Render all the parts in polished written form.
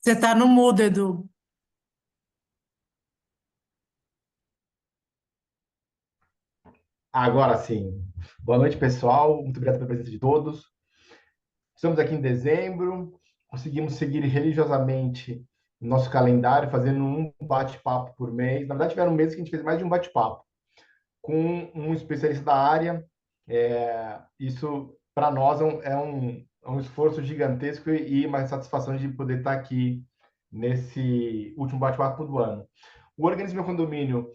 Você está no mudo, Edu. Agora sim. Boa noite, pessoal. Muito obrigado pela presença de todos. Estamos aqui em dezembro. Conseguimos seguir religiosamente o nosso calendário, fazendo um bate-papo por mês. Na verdade, tiveram meses que a gente fez mais de um bate-papo com um especialista da área. Isso, para nós, é um esforço gigantesco e uma satisfação de poder estar aqui nesse último bate-papo do ano. O Organismo Condomínio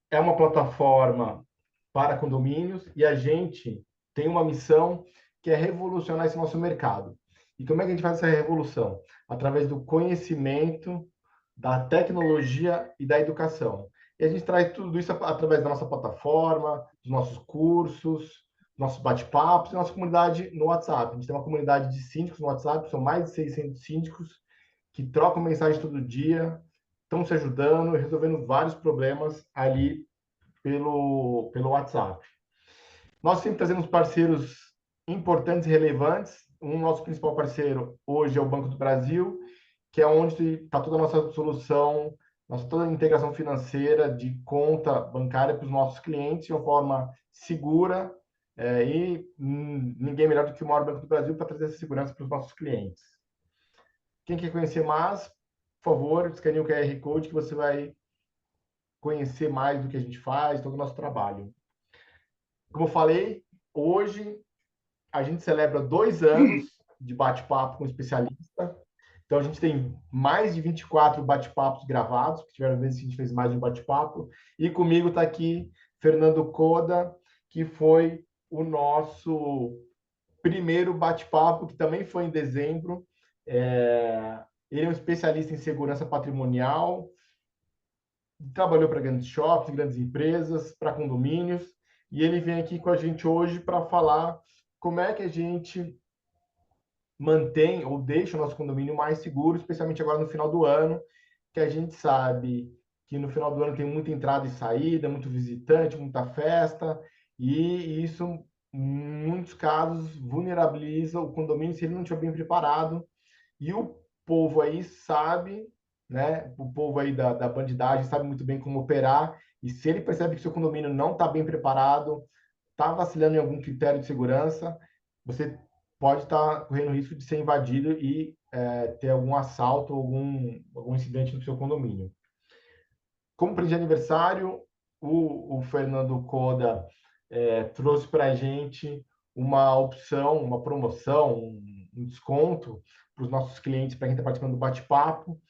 é uma plataforma para condomínios e a gente tem uma missão que é revolucionar esse nosso mercado. E como é que a gente faz essa revolução? Através do conhecimento, da tecnologia e da educação. E a gente traz tudo isso através da nossa plataforma, dos nossos cursos, nossos bate-papos e nossa comunidade no WhatsApp. A gente tem uma comunidade de síndicos no WhatsApp, são mais de 600 síndicos que trocam mensagem todo dia, estão se ajudando e resolvendo vários problemas ali pelo WhatsApp. Nós sempre trazemos parceiros importantes e relevantes. Um nosso principal parceiro hoje é o Banco do Brasil, que é onde está toda a nossa solução, toda a integração financeira de conta bancária para os nossos clientes de uma forma segura, e ninguém melhor do que o maior Banco do Brasil para trazer essa segurança para os nossos clientes. Quem quer conhecer mais, por favor, escaneie o QR Code que você vai conhecer mais do que a gente faz, todo o nosso trabalho. Como eu falei, hoje a gente celebra 2 anos de bate-papo com especialista. Então, a gente tem mais de 24 bate-papos gravados, que tiveram vezes que a gente fez mais de um bate-papo. E comigo está aqui Fernando Coda, que foi o nosso primeiro bate-papo, que também foi em dezembro. Ele é um especialista em segurança patrimonial, trabalhou para grandes shoppings, grandes empresas, para condomínios, e ele vem aqui com a gente hoje para falar como é que a gente mantém ou deixa o nosso condomínio mais seguro, especialmente agora no final do ano, que a gente sabe que no final do ano tem muita entrada e saída, muito visitante, muita festa, e isso, em muitos casos, vulnerabiliza o condomínio se ele não estiver bem preparado. E o povo aí sabe, né? O povo aí da bandidagem sabe muito bem como operar. E se ele percebe que seu condomínio não está bem preparado, está vacilando em algum critério de segurança, você pode estar correndo risco de ser invadido e ter algum assalto, algum incidente no seu condomínio. Como presente de aniversário, o Fernando Coda trouxe para a gente uma opção, uma promoção, um desconto para os nossos clientes, para quem está participando do bate-papo,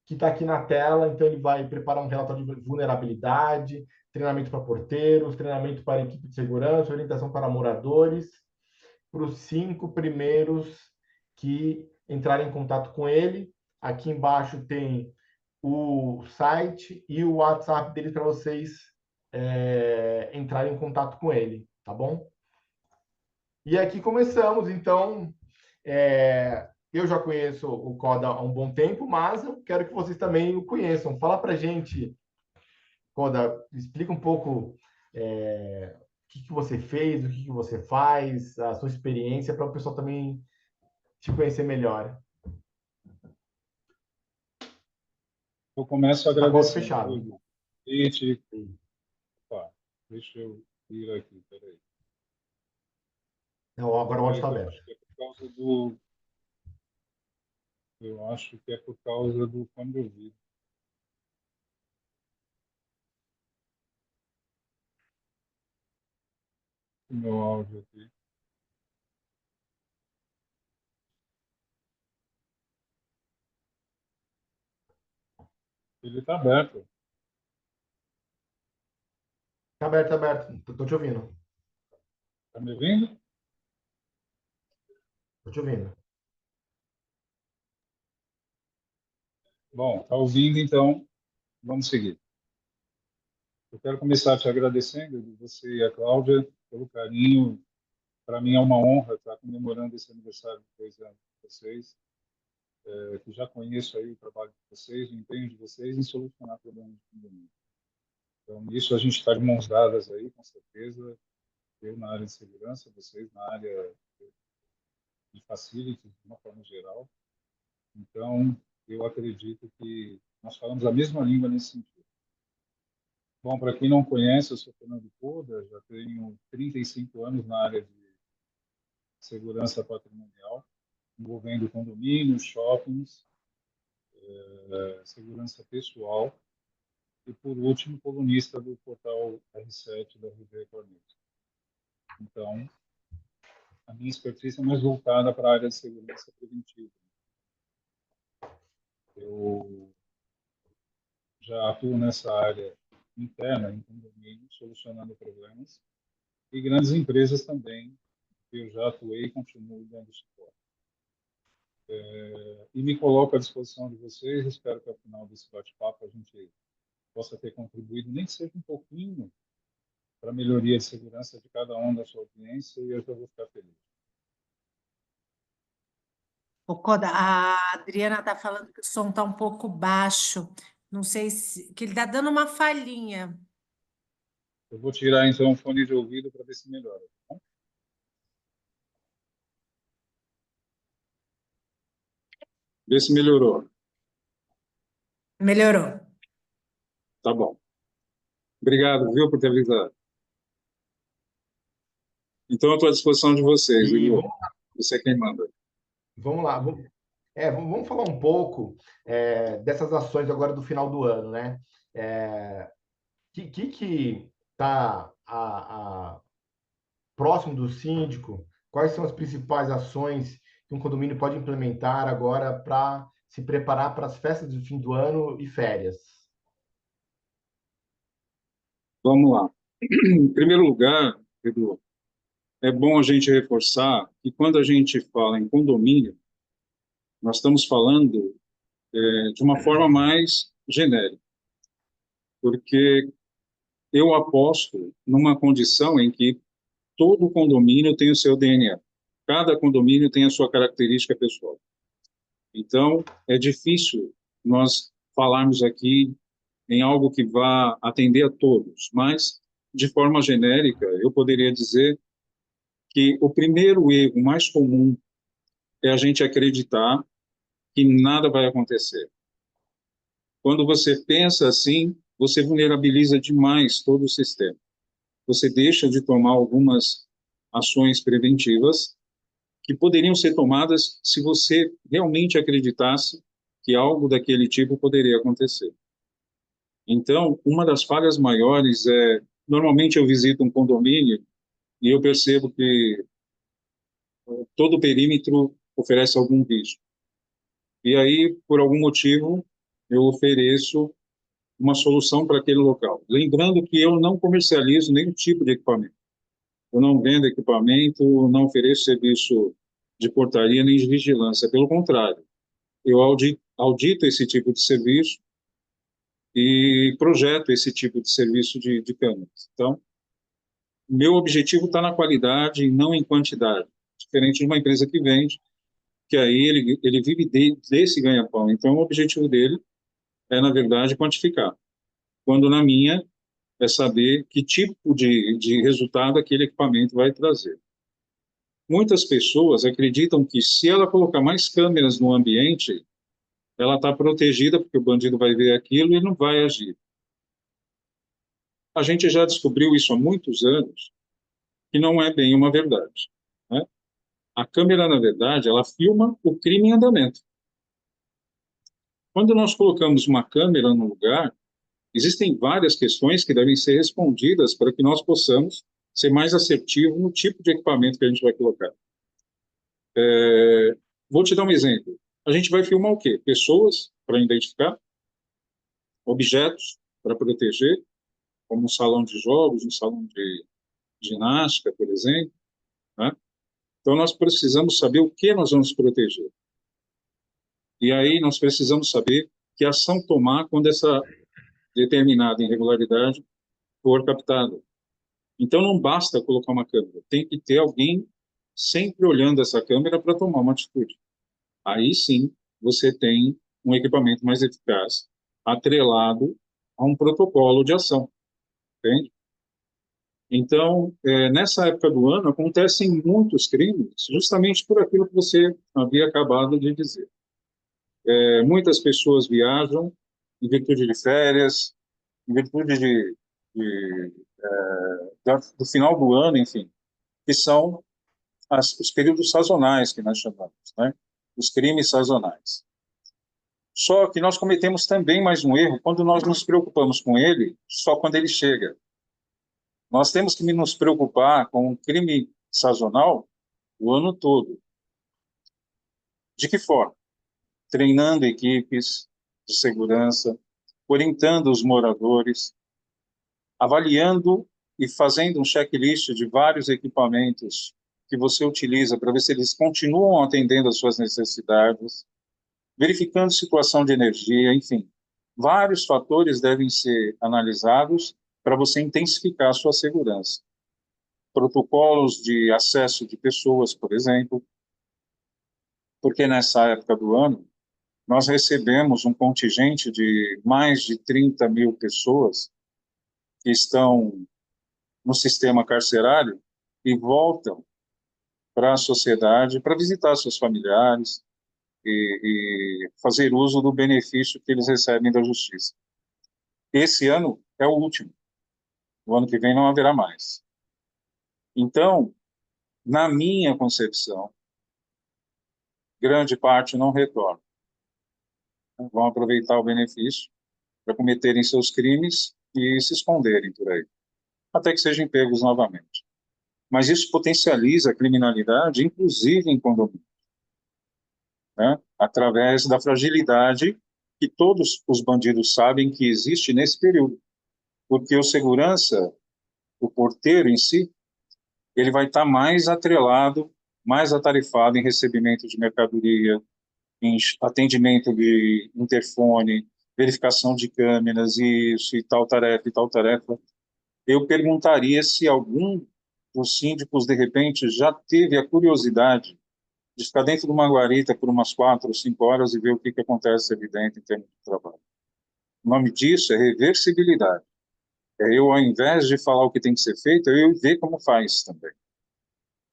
que está aqui na tela. Então, ele vai preparar um relatório de vulnerabilidade, treinamento para porteiros, treinamento para equipe de segurança, orientação para moradores, para os 5 primeiros que entrarem em contato com ele. Aqui embaixo tem o site e o WhatsApp dele para vocês entrarem em contato com ele, tá bom? E aqui começamos, então. Eu já conheço o Coda há um bom tempo, mas eu quero que vocês também o conheçam. Fala para gente, Coda, explica um pouco o que você fez, o que você faz, a sua experiência, para o pessoal também te conhecer melhor. Eu começo Está com o agradecendo, fechado. Hugo. Gente, tá, deixa eu ir aqui, peraí. Não, agora o áudio está Eu aberto. acho que é por causa do. Eu acho que é por causa do fone de ouvido. O meu áudio aqui. Ele está aberto. Está aberto, está aberto. Estou te ouvindo. Está me ouvindo? Estou te ouvindo. Bom, está ouvindo, então vamos seguir. Eu quero começar te agradecendo, você e a Cláudia, pelo carinho. Para mim é uma honra estar comemorando esse aniversário de 2 anos de vocês, que já conheço aí o trabalho de vocês, o empenho de vocês em solucionar problemas de condomínio. Então, nisso a gente está de mãos dadas aí, com certeza. Eu na área de segurança, vocês na área de facilities, de uma forma geral. Então, eu acredito que nós falamos a mesma língua nesse sentido. Bom, para quem não conhece, eu sou Fernando Coda, já tenho 35 anos na área de segurança patrimonial, envolvendo condomínios, shoppings, segurança pessoal e, por último, colunista do portal R7 da RD Corneta. Então, a minha expertise é mais voltada para a área de segurança preventiva. Eu já atuo nessa área interna, em condomínio, solucionando problemas, e grandes empresas também, que eu já atuei e continuo dando suporte. E me coloco à disposição de vocês, espero que ao final desse bate-papo a gente possa ter contribuído, nem que seja um pouquinho, para a melhoria de segurança de cada um da sua audiência, e eu já vou ficar feliz. Ô, Coda, a Adriana está falando que o som está um pouco baixo. Não sei se... que ele está dando uma falhinha. Eu vou tirar, então, o fone de ouvido para ver se melhora. Tá bom? Vê se melhorou. Melhorou. Tá bom. Obrigado, viu, por ter avisado. Então, eu estou à disposição de vocês, Igor. Você é quem manda. Vamos lá. Vamos falar um pouco dessas ações agora do final do ano, né? Que está próximo do síndico? Quais são as principais ações que um condomínio pode implementar agora para se preparar para as festas do fim do ano e férias? Vamos lá. Em primeiro lugar, Edu, é bom a gente reforçar que quando a gente fala em condomínio, nós estamos falando de uma forma mais genérica, porque eu aposto numa condição em que todo condomínio tem o seu DNA. Cada condomínio tem a sua característica pessoal. Então, é difícil nós falarmos aqui em algo que vá atender a todos, mas, de forma genérica, eu poderia dizer que o primeiro erro mais comum é a gente acreditar que nada vai acontecer. Quando você pensa assim, você vulnerabiliza demais todo o sistema. Você deixa de tomar algumas ações preventivas que poderiam ser tomadas se você realmente acreditasse que algo daquele tipo poderia acontecer. Então, uma das falhas maiores é, normalmente eu visito um condomínio e eu percebo que todo o perímetro oferece algum risco. E aí, por algum motivo, eu ofereço uma solução para aquele local. Lembrando que eu não comercializo nenhum tipo de equipamento. Eu não vendo equipamento, não ofereço serviço de portaria nem de vigilância. Pelo contrário, eu audito esse tipo de serviço e projeto esse tipo de serviço de câmeras. Então, meu objetivo está na qualidade e não em quantidade. Diferente de uma empresa que vende, que aí ele vive desse ganha-pão. Então, o objetivo dele é, na verdade, quantificar. Quando na minha é saber que tipo de resultado aquele equipamento vai trazer. Muitas pessoas acreditam que se ela colocar mais câmeras no ambiente, ela está protegida porque o bandido vai ver aquilo e não vai agir. A gente já descobriu isso há muitos anos, que não é bem uma verdade, né? A câmera, na verdade, ela filma o crime em andamento. Quando nós colocamos uma câmera no lugar, existem várias questões que devem ser respondidas para que nós possamos ser mais assertivo no tipo de equipamento que a gente vai colocar. Vou te dar um exemplo. A gente vai filmar o quê? Pessoas, para identificar, objetos, para proteger, como um salão de jogos, um salão de ginástica, por exemplo, né? Então, nós precisamos saber o que nós vamos proteger. E aí, nós precisamos saber que ação tomar quando essa determinada irregularidade for captada. Então, não basta colocar uma câmera, tem que ter alguém sempre olhando essa câmera para tomar uma atitude. Aí sim, você tem um equipamento mais eficaz, atrelado a um protocolo de ação, entende? Então, nessa época do ano, acontecem muitos crimes, justamente por aquilo que você havia acabado de dizer. Muitas pessoas viajam em virtude de férias, em virtude de, do final do ano, enfim, que são os períodos sazonais que nós chamamos, né? Os crimes sazonais. Só que nós cometemos também mais um erro quando nós nos preocupamos com ele só quando ele chega. Nós temos que nos preocupar com um crime sazonal o ano todo. De que forma? Treinando equipes de segurança, orientando os moradores, avaliando e fazendo um checklist de vários equipamentos que você utiliza para ver se eles continuam atendendo às suas necessidades, verificando situação de energia, enfim. Vários fatores devem ser analisados para você intensificar a sua segurança. Protocolos de acesso de pessoas, por exemplo, porque nessa época do ano nós recebemos um contingente de mais de 30 mil pessoas que estão no sistema carcerário e voltam para a sociedade para visitar seus familiares e fazer uso do benefício que eles recebem da justiça. Esse ano é o último. O ano que vem não haverá mais. Então, na minha concepção, grande parte não retorna. Vão aproveitar o benefício para cometerem seus crimes e se esconderem por aí, até que sejam pegos novamente. Mas isso potencializa a criminalidade, inclusive em condomínio, né? Através da fragilidade que todos os bandidos sabem que existe nesse período. Porque o segurança, o porteiro em si, ele vai estar mais atrelado, mais atarefado em recebimento de mercadoria, em atendimento de interfone, verificação de câmeras, isso e tal tarefa e tal tarefa. Eu perguntaria se algum dos síndicos, de repente, já teve a curiosidade de ficar dentro de uma guarita por umas 4 ou 5 horas e ver o que acontece ali dentro em termos de trabalho. O nome disso é reversibilidade. Eu, ao invés de falar o que tem que ser feito, eu ver como faz também.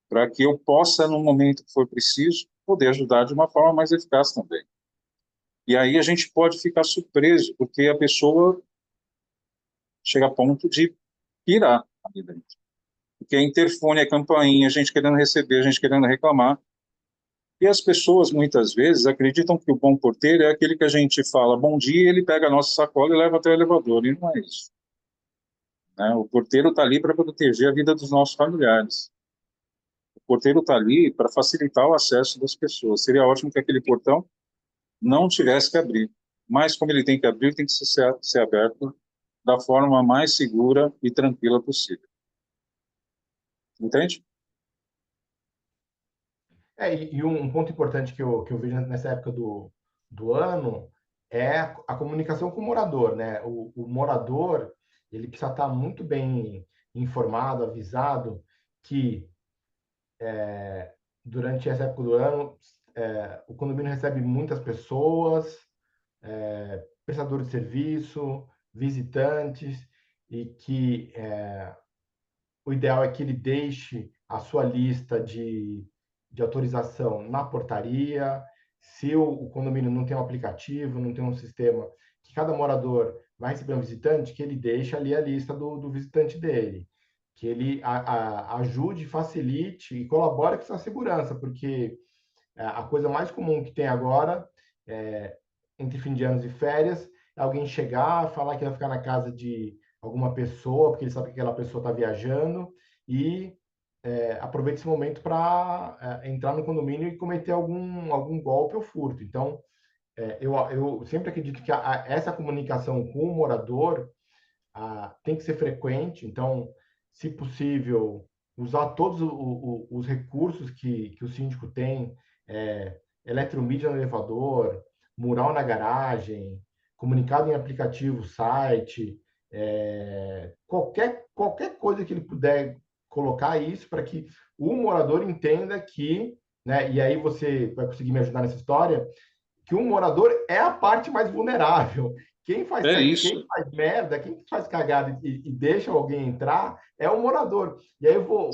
Para que eu possa, no momento que for preciso, poder ajudar de uma forma mais eficaz também. E aí a gente pode ficar surpreso, porque a pessoa chega a ponto de pirar ali dentro. Porque é interfone, é campainha, a gente querendo receber, a gente querendo reclamar. E as pessoas, muitas vezes, acreditam que o bom porteiro é aquele que a gente fala bom dia, ele pega a nossa sacola e leva até o elevador. E não é isso, né? O porteiro está ali para proteger a vida dos nossos familiares. O porteiro está ali para facilitar o acesso das pessoas. Seria ótimo que aquele portão não tivesse que abrir. Mas, como ele tem que abrir, tem que ser aberto da forma mais segura e tranquila possível. Entende? E um ponto importante que eu vejo nessa época do ano é a comunicação com o morador, né? O morador, ele precisa estar muito bem informado, avisado que durante essa época do ano o condomínio recebe muitas pessoas, prestadores de serviço, visitantes, e que o ideal é que ele deixe a sua lista de autorização na portaria. Se o condomínio não tem um aplicativo, não tem um sistema que cada morador vai receber um visitante, que ele deixe ali a lista do visitante dele. Que ele ajude, facilite e colabore com essa segurança, porque a coisa mais comum que tem agora, entre fim de anos e férias, é alguém chegar, falar que vai ficar na casa de alguma pessoa, porque ele sabe que aquela pessoa está viajando, e aproveita esse momento para entrar no condomínio e cometer algum golpe ou furto. Então, eu sempre acredito que essa comunicação com o morador tem que ser frequente. Então, se possível, usar todos os recursos que o síndico tem, eletromídia no elevador, mural na garagem, comunicado em aplicativo, site, qualquer coisa que ele puder colocar isso para que o morador entenda que, né, e aí você vai conseguir me ajudar nessa história, que um morador é a parte mais vulnerável. Quem faz merda, quem faz cagada e deixa alguém entrar é o morador. E aí eu vou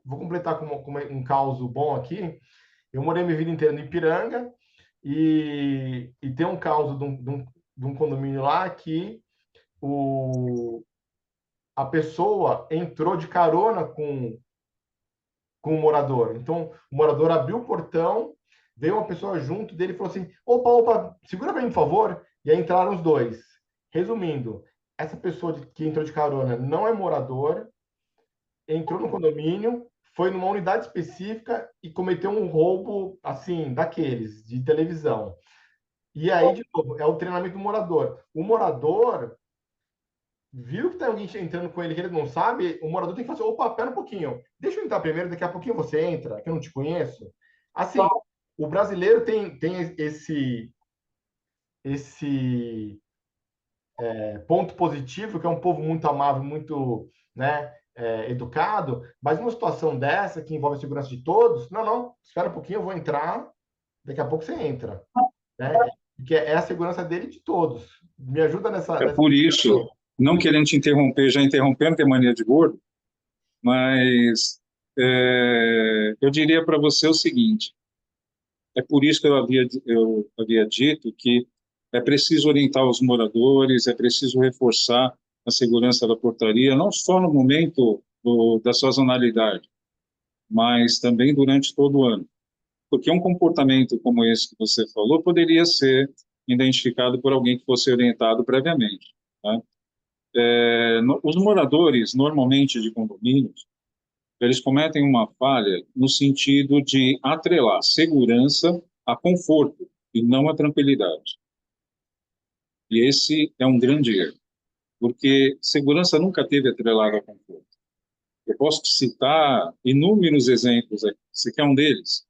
completar com um caos bom aqui. Eu morei minha vida inteira no Ipiranga e tem um caso de um condomínio lá que a pessoa entrou de carona com o morador. Então, o morador abriu o portão, veio uma pessoa junto dele e falou assim: opa, opa, segura para mim, por favor. E aí entraram os dois. Resumindo, essa pessoa que entrou de carona não é morador, entrou no condomínio, foi numa unidade específica e cometeu um roubo, assim, daqueles, de televisão. E aí, de novo, é o treinamento do morador. O morador viu que tem alguém entrando com ele que ele não sabe, o morador tem que fazer, opa, pera um pouquinho, deixa eu entrar primeiro, daqui a pouquinho você entra, que eu não te conheço. Assim, o brasileiro tem esse ponto positivo, que é um povo muito amável, muito, né, educado, mas numa situação dessa, que envolve a segurança de todos, não, não, espera um pouquinho, eu vou entrar, daqui a pouco você entra, né? Porque é a segurança dele e de todos. Me ajuda É por isso, não querendo te interromper, já interrompendo, que é mania de gordo, mas eu diria para você o seguinte: é por isso que eu havia dito que é preciso orientar os moradores, é preciso reforçar a segurança da portaria, não só no momento da sazonalidade, mas também durante todo o ano. Porque um comportamento como esse que você falou poderia ser identificado por alguém que fosse orientado previamente. Tá? Os moradores, normalmente de condomínios, eles cometem uma falha no sentido de atrelar segurança a conforto e não a tranquilidade. E esse é um grande erro, porque segurança nunca teve atrelada a conforto. Eu posso te citar inúmeros exemplos aqui. Você quer um deles?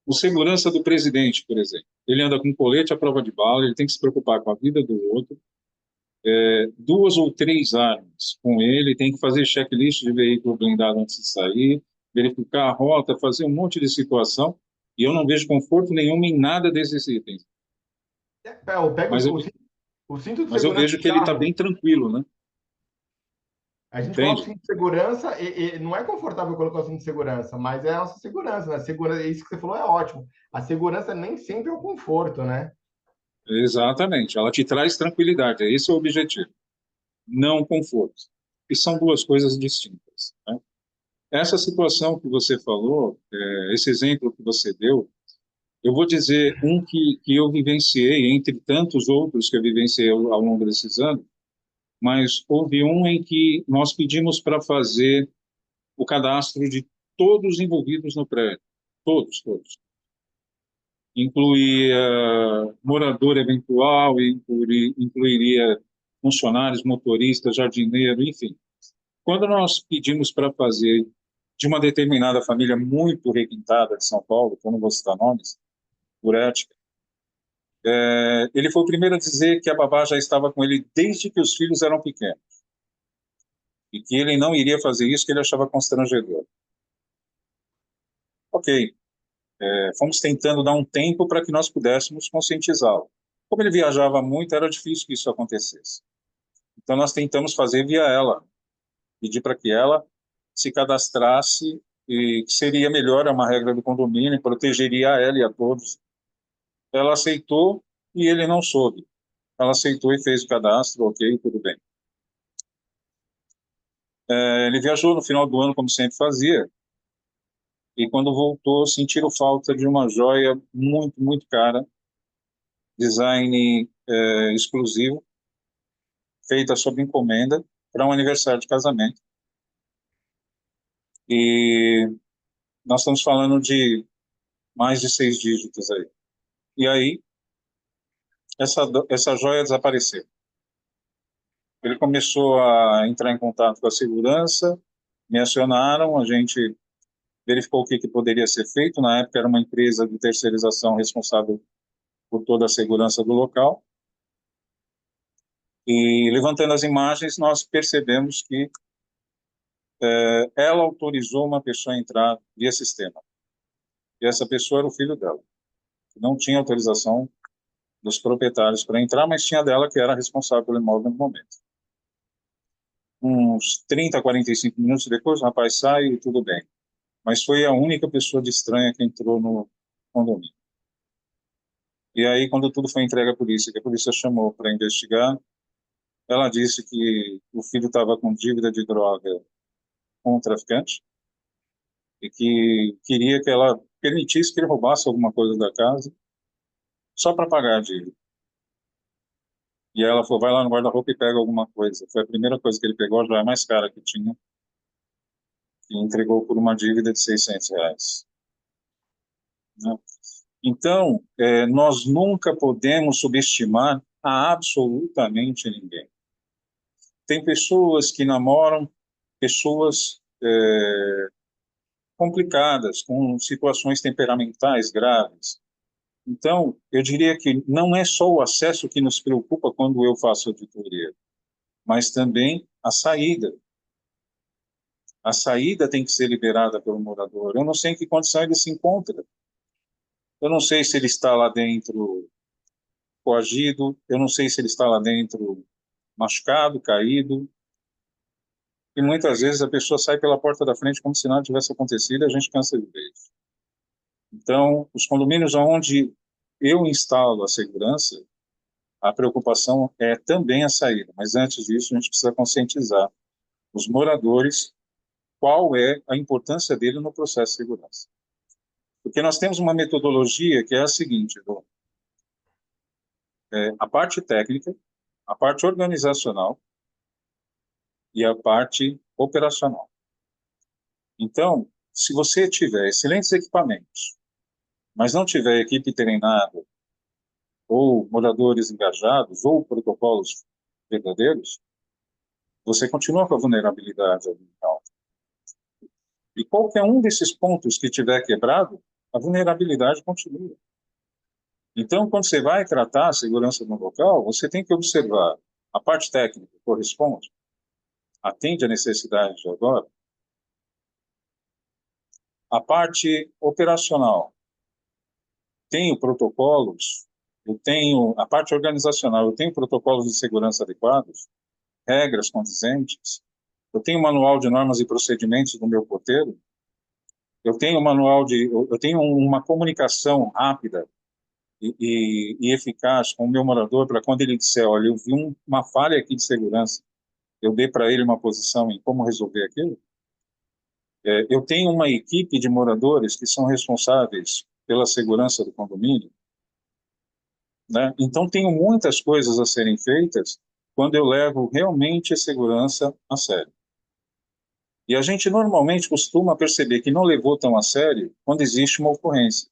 O segurança do presidente, por exemplo. Ele anda com colete à prova de bala, ele tem que se preocupar com a vida do outro, 2 ou 3 armas com ele, tem que fazer checklist de veículo blindado antes de sair, verificar a rota, fazer um monte de situação, e eu não vejo conforto nenhum em nada desses itens. eu pego Mas eu, o cinto de mas eu segurança vejo do que ele está carro. bem tranquilo, né? A gente coloca o Entende? cinto de segurança e não é confortável colocar o cinto de segurança, mas é a nossa segurança, né? Segurança, isso que você falou é ótimo. A segurança nem sempre é o conforto, né? Exatamente, ela te traz tranquilidade, esse é o objetivo, não conforto. E são duas coisas distintas, né? Essa situação que você falou, esse exemplo que você deu, eu vou dizer um que eu vivenciei, entre tantos outros que eu vivenciei ao longo desses anos, mas houve um em que nós pedimos para fazer o cadastro de todos os envolvidos no prédio, todos, todos. Incluía morador eventual, incluiria funcionários, motoristas, jardineiro, enfim. Quando nós pedimos para fazer de uma determinada família muito requintada de São Paulo, que eu não vou citar nomes, por ética, ele foi o primeiro a dizer que a babá já estava com ele desde que os filhos eram pequenos e que ele não iria fazer isso, que ele achava constrangedor. Ok, fomos tentando dar um tempo para que nós pudéssemos conscientizá-lo. Como ele viajava muito, era difícil que isso acontecesse. Então nós tentamos fazer via ela, pedir para que ela se cadastrasse e que seria melhor, é uma regra do condomínio, protegeria a ela e a todos. Ela aceitou e ele não soube. Ela aceitou e fez o cadastro, ok, tudo bem. Ele viajou no final do ano, como sempre fazia, e quando voltou, sentiram falta de uma joia muito, muito cara, design exclusivo, feita sob encomenda, para um aniversário de casamento. E nós estamos falando de mais de 6 dígitos aí. E aí, essa joia desapareceu. Ele começou a entrar em contato com a segurança, me acionaram, a gente verificou o que poderia ser feito. Na época, era uma empresa de terceirização responsável por toda a segurança do local. E levantando as imagens, nós percebemos que ela autorizou uma pessoa a entrar via sistema. E essa pessoa era o filho dela. Não tinha autorização dos proprietários para entrar, mas tinha dela, que era responsável pelo imóvel no momento. Uns 30, 45 minutos depois, o rapaz sai e tudo bem. Mas foi a única pessoa de estranha que entrou no condomínio. E aí, quando tudo foi entregue à polícia, que a polícia chamou para investigar, ela disse que o filho estava com dívida de droga com o traficante e que queria que ela permitisse que ele roubasse alguma coisa da casa só para pagar a dívida. E aí ela falou, vai lá no guarda-roupa e pega alguma coisa. Foi a primeira coisa que ele pegou, já é mais cara que tinha, e entregou por uma dívida de R$ 600, né? Então, nós nunca podemos subestimar a absolutamente ninguém. Tem pessoas que namoram pessoas complicadas, com situações temperamentais graves. Então, eu diria que não é só o acesso que nos preocupa quando eu faço auditoria, mas também a saída. A saída tem que ser liberada pelo morador. Eu não sei em que condição ele se encontra. Eu não sei se ele está lá dentro coagido, eu não sei se ele está lá dentro machucado, caído. E muitas vezes a pessoa sai pela porta da frente como se nada tivesse acontecido e a gente cansa de ver isso. Então, os condomínios onde eu instalo a segurança, a preocupação é também a saída. Mas antes disso, a gente precisa conscientizar os moradores qual é a importância dele no processo de segurança. Porque nós temos uma metodologia que é a seguinte, a parte técnica, a parte organizacional e a parte operacional. Então, se você tiver excelentes equipamentos, mas não tiver equipe treinada, ou moradores engajados, ou protocolos verdadeiros, você continua com a vulnerabilidade ambiental. E qualquer um desses pontos que tiver quebrado, a vulnerabilidade continua. Então, quando você vai tratar a segurança no local, você tem que observar a parte técnica corresponde, atende à necessidade de agora, a parte operacional, tenho protocolos, eu tenho a parte organizacional, eu tenho protocolos de segurança adequados, regras condizentes, eu tenho um manual de normas e procedimentos do meu porteiro, eu tenho uma comunicação rápida e eficaz com o meu morador para quando ele disser, olha, eu vi uma falha aqui de segurança, eu dei para ele uma posição em como resolver aquilo. Eu tenho uma equipe de moradores que são responsáveis pela segurança do condomínio, né? Então, tenho muitas coisas a serem feitas quando eu levo realmente a segurança a sério. E a gente normalmente costuma perceber que não levou tão a sério quando existe uma ocorrência.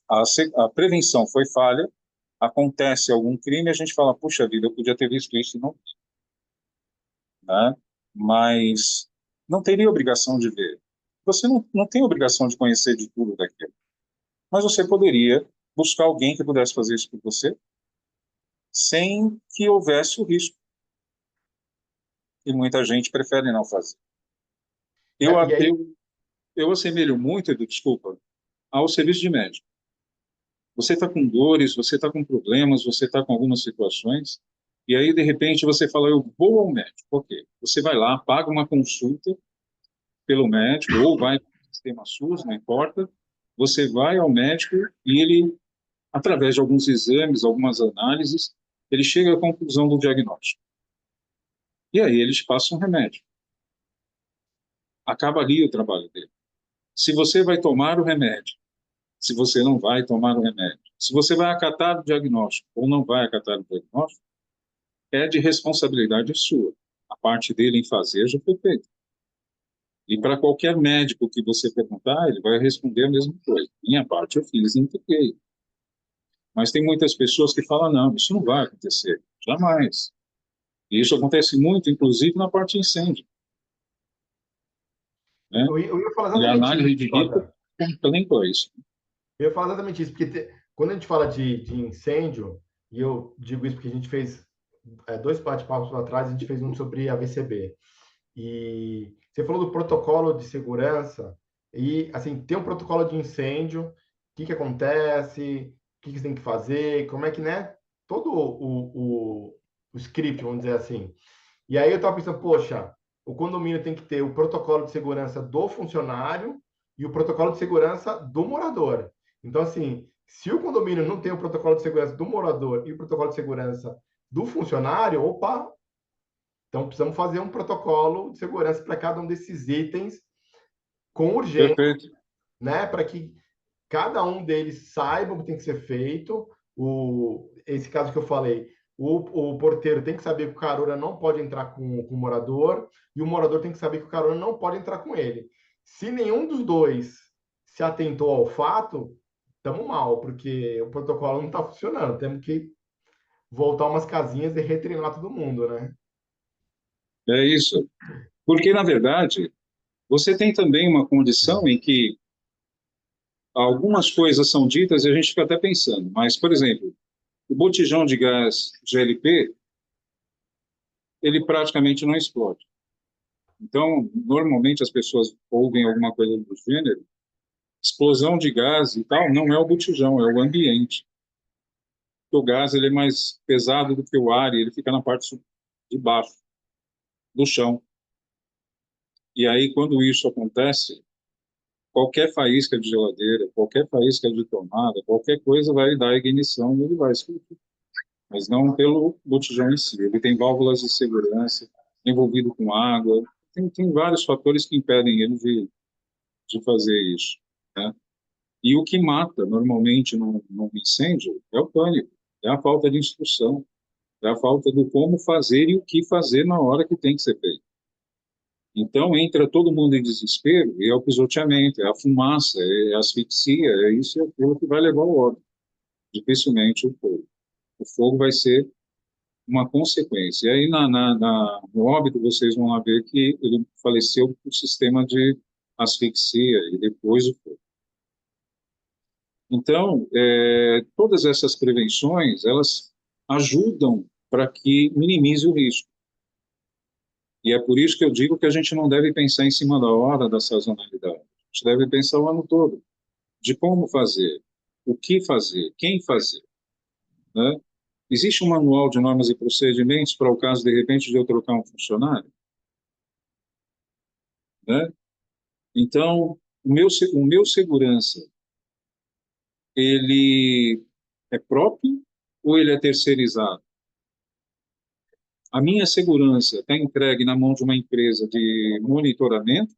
A prevenção foi falha, acontece algum crime, a gente fala, puxa vida, eu podia ter visto isso e não vi, né? Mas não teria obrigação de ver. Você não tem obrigação de conhecer de tudo daquilo. Mas você poderia buscar alguém que pudesse fazer isso por você sem que houvesse o risco. E muita gente prefere não fazer. Eu, E aí, eu, eu assemelho muito, Edu, desculpa, ao serviço de médico. Você está com dores, você está com problemas, você está com algumas situações, e aí, de repente, você fala, eu vou ao médico. Por quê? Você vai lá, paga uma consulta pelo médico, ou vai para o sistema SUS, não importa, você vai ao médico e ele, através de alguns exames, algumas análises, ele chega à conclusão do diagnóstico. E aí eles passam um remédio. Acaba ali o trabalho dele. Se você vai tomar o remédio, se você não vai tomar o remédio, se você vai acatar o diagnóstico ou não vai acatar o diagnóstico, é de responsabilidade sua. A parte dele em fazer já foi feita. E para qualquer médico que você perguntar, ele vai responder a mesma coisa. Minha parte eu fiz e entreguei. Mas tem muitas pessoas que falam, não, isso não vai acontecer. Jamais. E isso acontece muito, inclusive, na parte de incêndio, né? eu ia falar E a exatamente análise isso, de risco Jota. complementa isso. Eu ia falar exatamente isso, porque quando a gente fala de incêndio, e eu digo isso porque a gente fez dois bate-papos atrás, a gente fez um sobre a VCB. E você falou do protocolo de segurança, e assim, tem um protocolo de incêndio, o que que acontece, o que que você tem que fazer, como é que, né? Todo o script, vamos dizer assim. E aí eu estava pensando, poxa, o condomínio tem que ter o protocolo de segurança do funcionário e o protocolo de segurança do morador. Então, assim, Se o condomínio não tem o protocolo de segurança do morador e o protocolo de segurança do funcionário, opa, então precisamos fazer um protocolo de segurança para cada um desses itens com urgência, Perfeito. né? Para que cada um deles saiba o que tem que ser feito. Esse caso que eu falei, o porteiro tem que saber que o carona não pode entrar com o morador e o morador tem que saber que o carona não pode entrar com ele. Se nenhum dos dois se atentou ao fato, estamos mal, porque o protocolo não está funcionando. Temos que voltar umas casinhas e retreinar todo mundo, né? É isso. Porque, na verdade, você tem também uma condição em que algumas coisas são ditas e a gente fica até pensando, mas, por exemplo, o botijão de gás GLP, ele praticamente não explode. Então, normalmente as pessoas ouvem alguma coisa do gênero, explosão de gás e tal, não é o botijão, é o ambiente. O gás ele é mais pesado do que o ar e ele fica na parte de baixo do chão. E aí, quando isso acontece, qualquer faísca de geladeira, qualquer faísca de tomada, qualquer coisa vai dar ignição e ele vai explodir. Mas não pelo botijão em si. Ele tem válvulas de segurança, envolvido com água, tem vários fatores que impedem ele de fazer isso, né? E o que mata, normalmente, num incêndio é o pânico, é a falta de instrução, é a falta do como fazer e o que fazer na hora que tem que ser feito. Então, entra todo mundo em desespero, e é o pisoteamento, é a fumaça, é a asfixia, é isso e aquilo que vai levar ao óbito. Dificilmente o fogo. O fogo vai ser uma consequência. E aí, no óbito, vocês vão lá ver que ele faleceu por sistema de asfixia e depois o fogo. Então, todas essas prevenções, elas ajudam para que minimize o risco. E é por isso que eu digo que a gente não deve pensar em cima da hora da sazonalidade. A gente deve pensar o ano todo, de como fazer, o que fazer, quem fazer, né? Existe um manual de normas e procedimentos para o caso, de repente, de eu trocar um funcionário, né? Então, o meu segurança, ele é próprio ou ele é terceirizado? A minha segurança está entregue na mão de uma empresa de monitoramento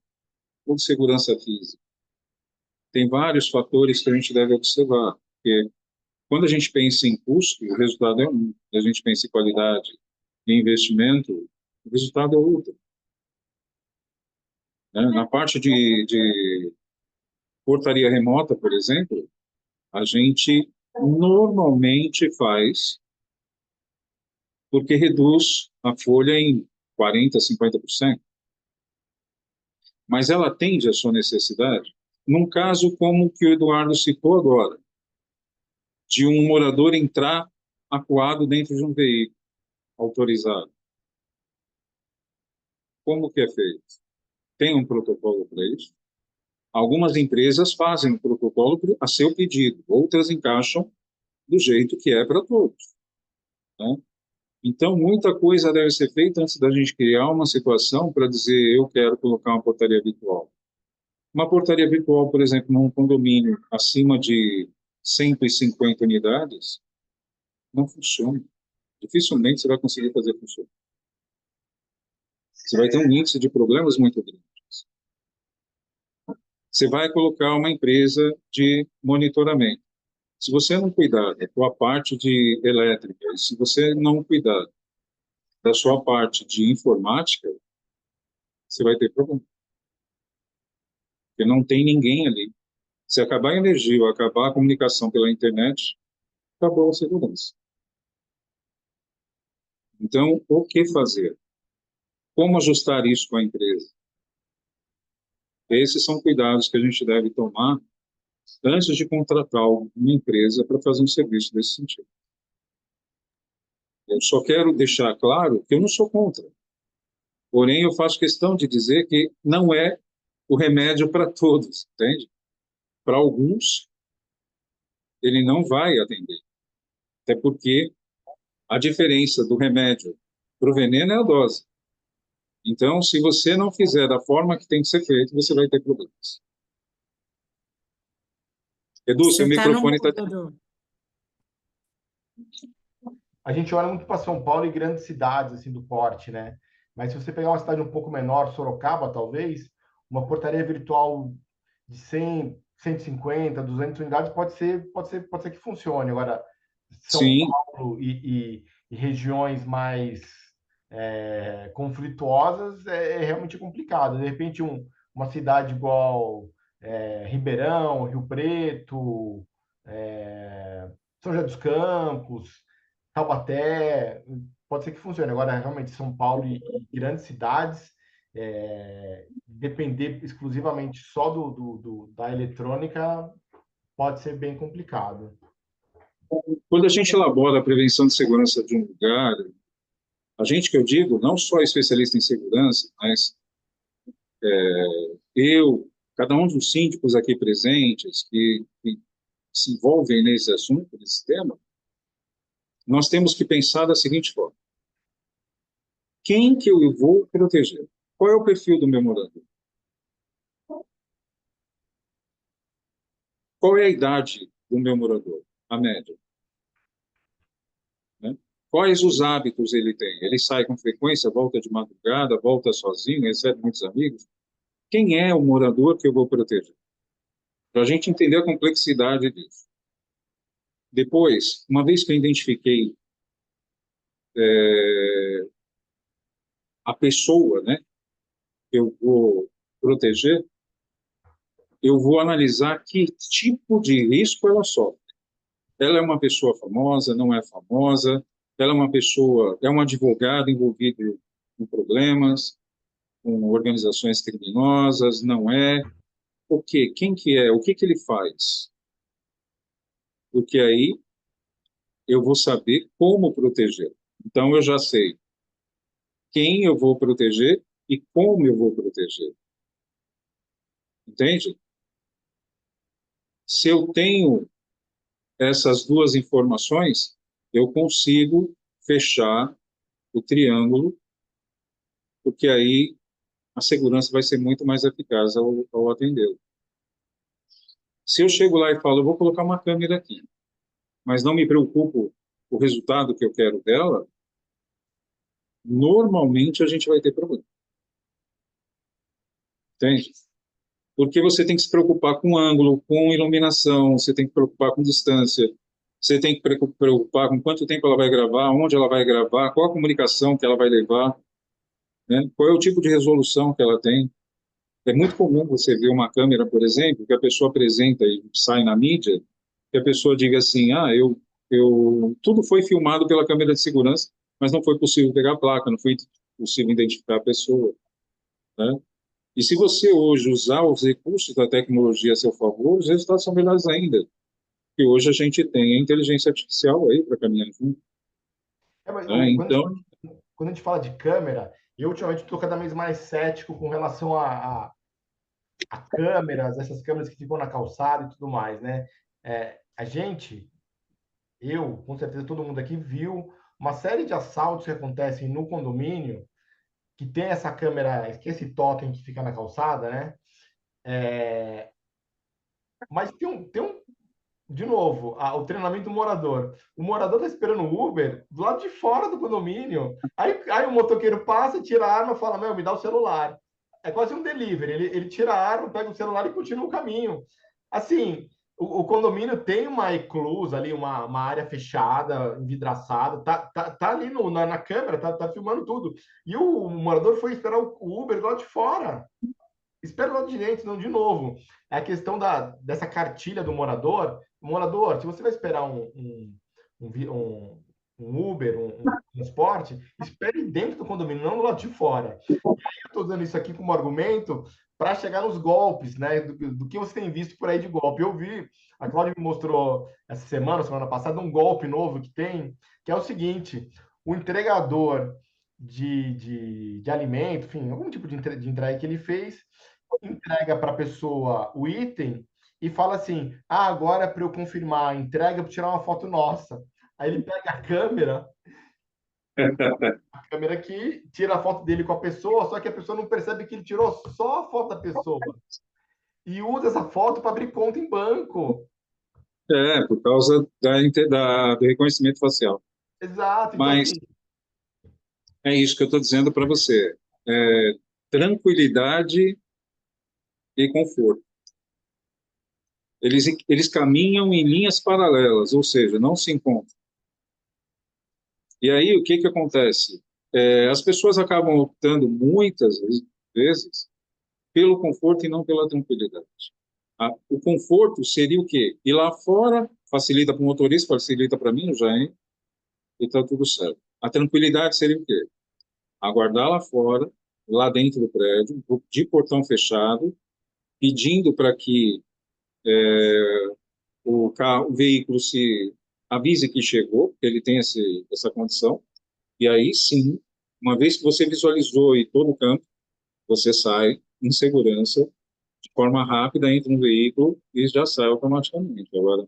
ou de segurança física? Tem vários fatores que a gente deve observar, porque quando a gente pensa em custo, o resultado é um. Quando a gente pensa em qualidade e investimento, o resultado é outro, né? Na parte de portaria remota, por exemplo, a gente normalmente faz porque reduz a folha em 40%, 50%. Mas ela atende à sua necessidade. Num caso como o que o Eduardo citou agora, de um morador entrar acuado dentro de um veículo autorizado. Como que é feito? Tem um protocolo para isso. Algumas empresas fazem o protocolo a seu pedido, outras encaixam do jeito que é para todos, né? Então, muita coisa deve ser feita antes da gente criar uma situação para dizer eu quero colocar uma portaria virtual. Uma portaria virtual, por exemplo, num condomínio acima de 150 unidades, não funciona. Dificilmente você vai conseguir fazer funcionar. Você vai ter um índice de problemas muito grande. Você vai colocar uma empresa de monitoramento. Se você não cuidar da sua parte de elétrica, e se você não cuidar da sua parte de informática, você vai ter problema. Porque não tem ninguém ali. Se acabar a energia ou acabar a comunicação pela internet, acabou a segurança. Então, o que fazer? Como ajustar isso com a empresa? Esses são cuidados que a gente deve tomar antes de contratar uma empresa para fazer um serviço desse sentido. Eu só quero deixar claro que eu não sou contra. Porém, eu faço questão de dizer que não é o remédio para todos, entende? Para alguns, ele não vai atender. Até porque a diferença do remédio para o veneno é a dose. Então, se você não fizer da forma que tem que ser feito, você vai ter problemas. Edu, Você seu está no microfone está... mudo, Edu. A gente olha muito para São Paulo e grandes cidades assim do porte, né? Mas se você pegar uma cidade um pouco menor, Sorocaba, talvez, uma portaria virtual de 100, 150, 200 unidades pode ser que funcione. Agora, São Sim, Paulo e regiões mais conflituosas é realmente complicado. De repente, uma cidade igual Ribeirão, Rio Preto, São José dos Campos, Taubaté, pode ser que funcione. Agora, realmente, São Paulo e grandes cidades, depender exclusivamente só da eletrônica pode ser bem complicado. quando a gente elabora a prevenção de segurança de um lugar, a gente que eu digo, não só especialista em segurança, mas eu, cada um dos síndicos aqui presentes que se envolvem nesse assunto, nesse tema, nós temos que pensar da seguinte forma: quem que eu vou proteger? Qual é o perfil do meu morador? Qual é a idade do meu morador? A média. Né? Quais os hábitos ele tem? Ele sai com frequência, volta de madrugada, volta sozinho, recebe muitos amigos? Quem é o morador que eu vou proteger? Para a gente entender a complexidade disso. Depois, uma vez que eu identifiquei a pessoa, né, que eu vou proteger, eu vou analisar que tipo de risco ela sofre. Ela é uma pessoa famosa, não é famosa, ela é uma pessoa, é um advogado envolvido em problemas, com organizações criminosas, não é? O quê? Quem que é? O que que ele faz? Porque aí eu vou saber como proteger. Então eu já sei quem eu vou proteger e como eu vou proteger. Entende? Se eu tenho essas duas informações, eu consigo fechar o triângulo, porque aí a segurança vai ser muito mais eficaz ao atendê-lo. Se eu chego lá e falo, eu vou colocar uma câmera aqui, mas não me preocupo com o resultado que eu quero dela, normalmente a gente vai ter problema. Entende? Porque você tem que se preocupar com ângulo, com iluminação, você tem que se preocupar com distância, você tem que se preocupar com quanto tempo ela vai gravar, onde ela vai gravar, qual a comunicação que ela vai levar, né? Qual é o tipo de resolução que ela tem. É muito comum você ver uma câmera, por exemplo, que a pessoa apresenta e sai na mídia, que a pessoa diga assim, tudo foi filmado pela câmera de segurança, mas não foi possível pegar a placa, não foi possível identificar a pessoa, né? E se você hoje usar os recursos da tecnologia a seu favor, os resultados são melhores ainda. E hoje a gente tem a inteligência artificial aí para caminhar junto, Mas, né? Então, quando a gente fala de câmera, eu ultimamente estou cada vez mais cético com relação a câmeras, essas câmeras que ficam na calçada e tudo mais, né? A gente, eu, com certeza todo mundo aqui viu uma série de assaltos que acontecem no condomínio, que tem essa câmera, que esse totem que fica na calçada, né? Mas de novo, o treinamento do morador. O morador está esperando o Uber do lado de fora do condomínio. Aí o motoqueiro passa, tira a arma e fala: Meu, me dá o celular. É quase um delivery. Ele tira a arma, pega o celular e continua o caminho. Assim, o condomínio tem uma eclusa ali, uma área fechada, envidraçada, tá ali na câmera, tá filmando tudo. E o morador foi esperar o Uber do lado de fora. Espera lá de dentro, não de novo. É a questão dessa cartilha do morador. O morador, se você vai esperar um Uber, um transporte, espere dentro do condomínio, não do lado de fora. E aí eu estou usando isso aqui como argumento para chegar nos golpes, né? Do que você tem visto por aí de golpe. Eu vi, a Cláudia me mostrou essa semana passada, um golpe novo que tem, que é o seguinte: o entregador de alimento, enfim, algum tipo de entrega que ele fez, entrega para a pessoa o item e fala assim: agora para eu confirmar a entrega, eu vou tirar uma foto nossa. Aí ele pega a câmera aqui, tira a foto dele com a pessoa, só que a pessoa não percebe que ele tirou só a foto da pessoa e usa essa foto para abrir conta em banco. Por causa do reconhecimento facial. Exato, então Mas assim, é isso que eu estou dizendo para você. Tranquilidade e conforto. Eles caminham em linhas paralelas, ou seja, não se encontram. E aí, o que que acontece? As pessoas acabam optando, muitas vezes, pelo conforto e não pela tranquilidade. O conforto seria o quê? Ir lá fora, facilita para o motorista, facilita para mim, já, hein? E está tudo certo. A tranquilidade seria o quê? Aguardar lá fora, lá dentro do prédio, de portão fechado, pedindo para que o veículo se avise que chegou, que ele tem essa condição, e aí sim, uma vez que você visualizou e todo o campo, você sai em segurança, de forma rápida, entra no veículo e já sai automaticamente. Agora,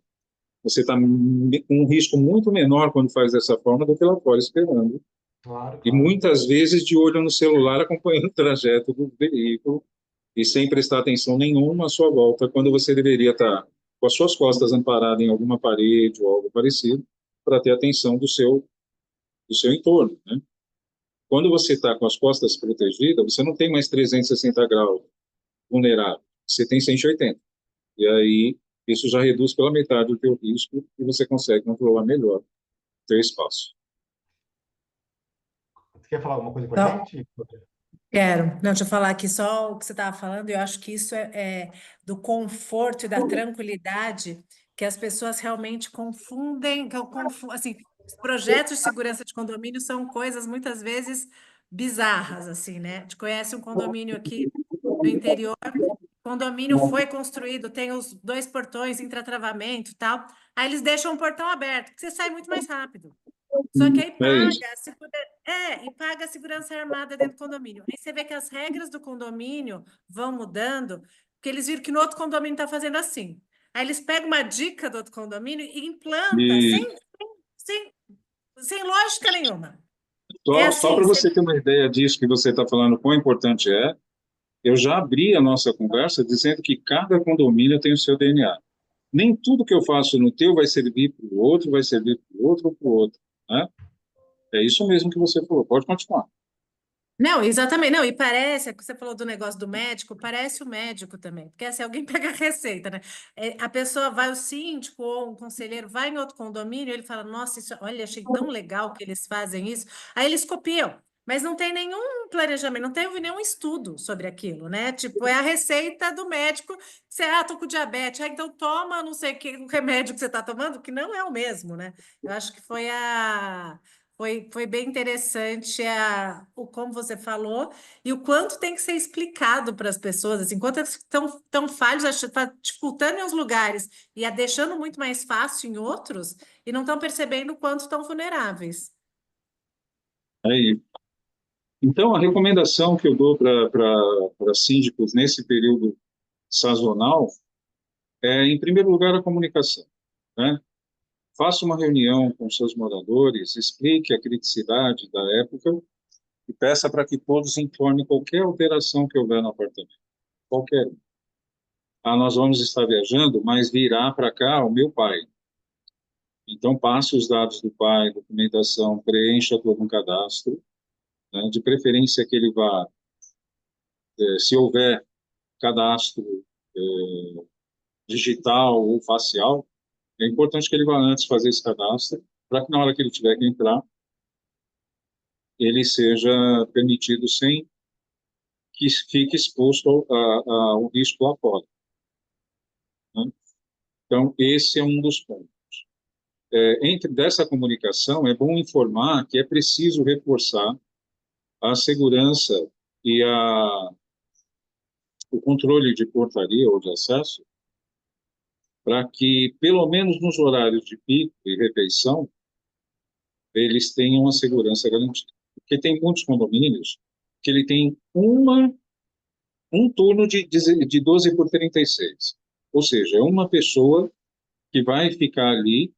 você está com um risco muito menor quando faz dessa forma do que lá fora esperando. claro, E claro. muitas vezes de olho no celular acompanhando o trajeto do veículo e sem prestar atenção nenhuma à sua volta, quando você deveria estar com as suas costas amparadas em alguma parede ou algo parecido, para ter atenção do seu entorno, né? Quando você está com as costas protegidas, você não tem mais 360 graus vulnerável, você tem 180. E aí, isso já reduz pela metade o teu risco e você consegue controlar melhor o teu espaço. Você quer falar alguma coisa com a Então, gente? quero. Não, deixa eu falar aqui só o que você estava falando. Eu acho que isso é do conforto e da tranquilidade que as pessoas realmente confundem. Assim, os projetos de segurança de condomínio são coisas muitas vezes bizarras, assim, né? A gente conhece um condomínio aqui no interior. O condomínio foi construído, tem os dois portões, intratravamento e tal. Aí eles deixam o portão aberto, porque você sai muito mais rápido. Só que aí É isso. paga a segurança armada dentro do condomínio. Aí você vê que as regras do condomínio vão mudando, porque eles viram que no outro condomínio está fazendo assim. Aí eles pegam uma dica do outro condomínio e implanta E sem, sem lógica nenhuma. É só assim, para você ter uma ideia disso que você está falando, quão importante é, eu já abri a nossa conversa dizendo que cada condomínio tem o seu DNA. Nem tudo que eu faço no teu vai servir para o outro, vai servir para o outro ou para o outro, né? É isso mesmo que você falou. Pode continuar. não, exatamente. Não, e parece, que você falou do negócio do médico, parece o médico também. Porque se alguém pega a receita, né? A pessoa vai, o síndico ou um conselheiro vai em outro condomínio, ele fala, nossa, isso, olha, achei tão legal que eles fazem isso. Aí eles copiam, mas não tem nenhum planejamento, não teve nenhum estudo sobre aquilo, né? Tipo, é a receita do médico. Você, tô com diabetes, então toma não sei o remédio que você está tomando, que não é o mesmo, né? Eu acho que foi bem interessante como você falou e o quanto tem que ser explicado para as pessoas, assim, quanto elas estão tão falhos, dificultando em uns lugares e a deixando muito mais fácil em outros e não estão percebendo o quanto estão vulneráveis. Aí. Então, a recomendação que eu dou para síndicos nesse período sazonal é, em primeiro lugar, a comunicação, né? Faça uma reunião com seus moradores, explique a criticidade da época e peça para que todos informem qualquer alteração que houver no apartamento. Qualquer. Nós vamos estar viajando, mas virá para cá o meu pai. Então, passe os dados do pai, documentação, preencha todo um cadastro, né? De preferência que ele vá, se houver cadastro digital ou facial, é importante que ele vá antes fazer esse cadastro, para que na hora que ele tiver que entrar, ele seja permitido sem que fique exposto ao risco lá fora, né? Então, esse é um dos pontos. Entre dessa comunicação, é bom informar que é preciso reforçar a segurança e o controle de portaria ou de acesso, para que, pelo menos nos horários de pico e refeição, eles tenham a segurança garantida. Porque tem muitos condomínios que ele tem um turno de 12 por 36. Ou seja, é uma pessoa que vai ficar ali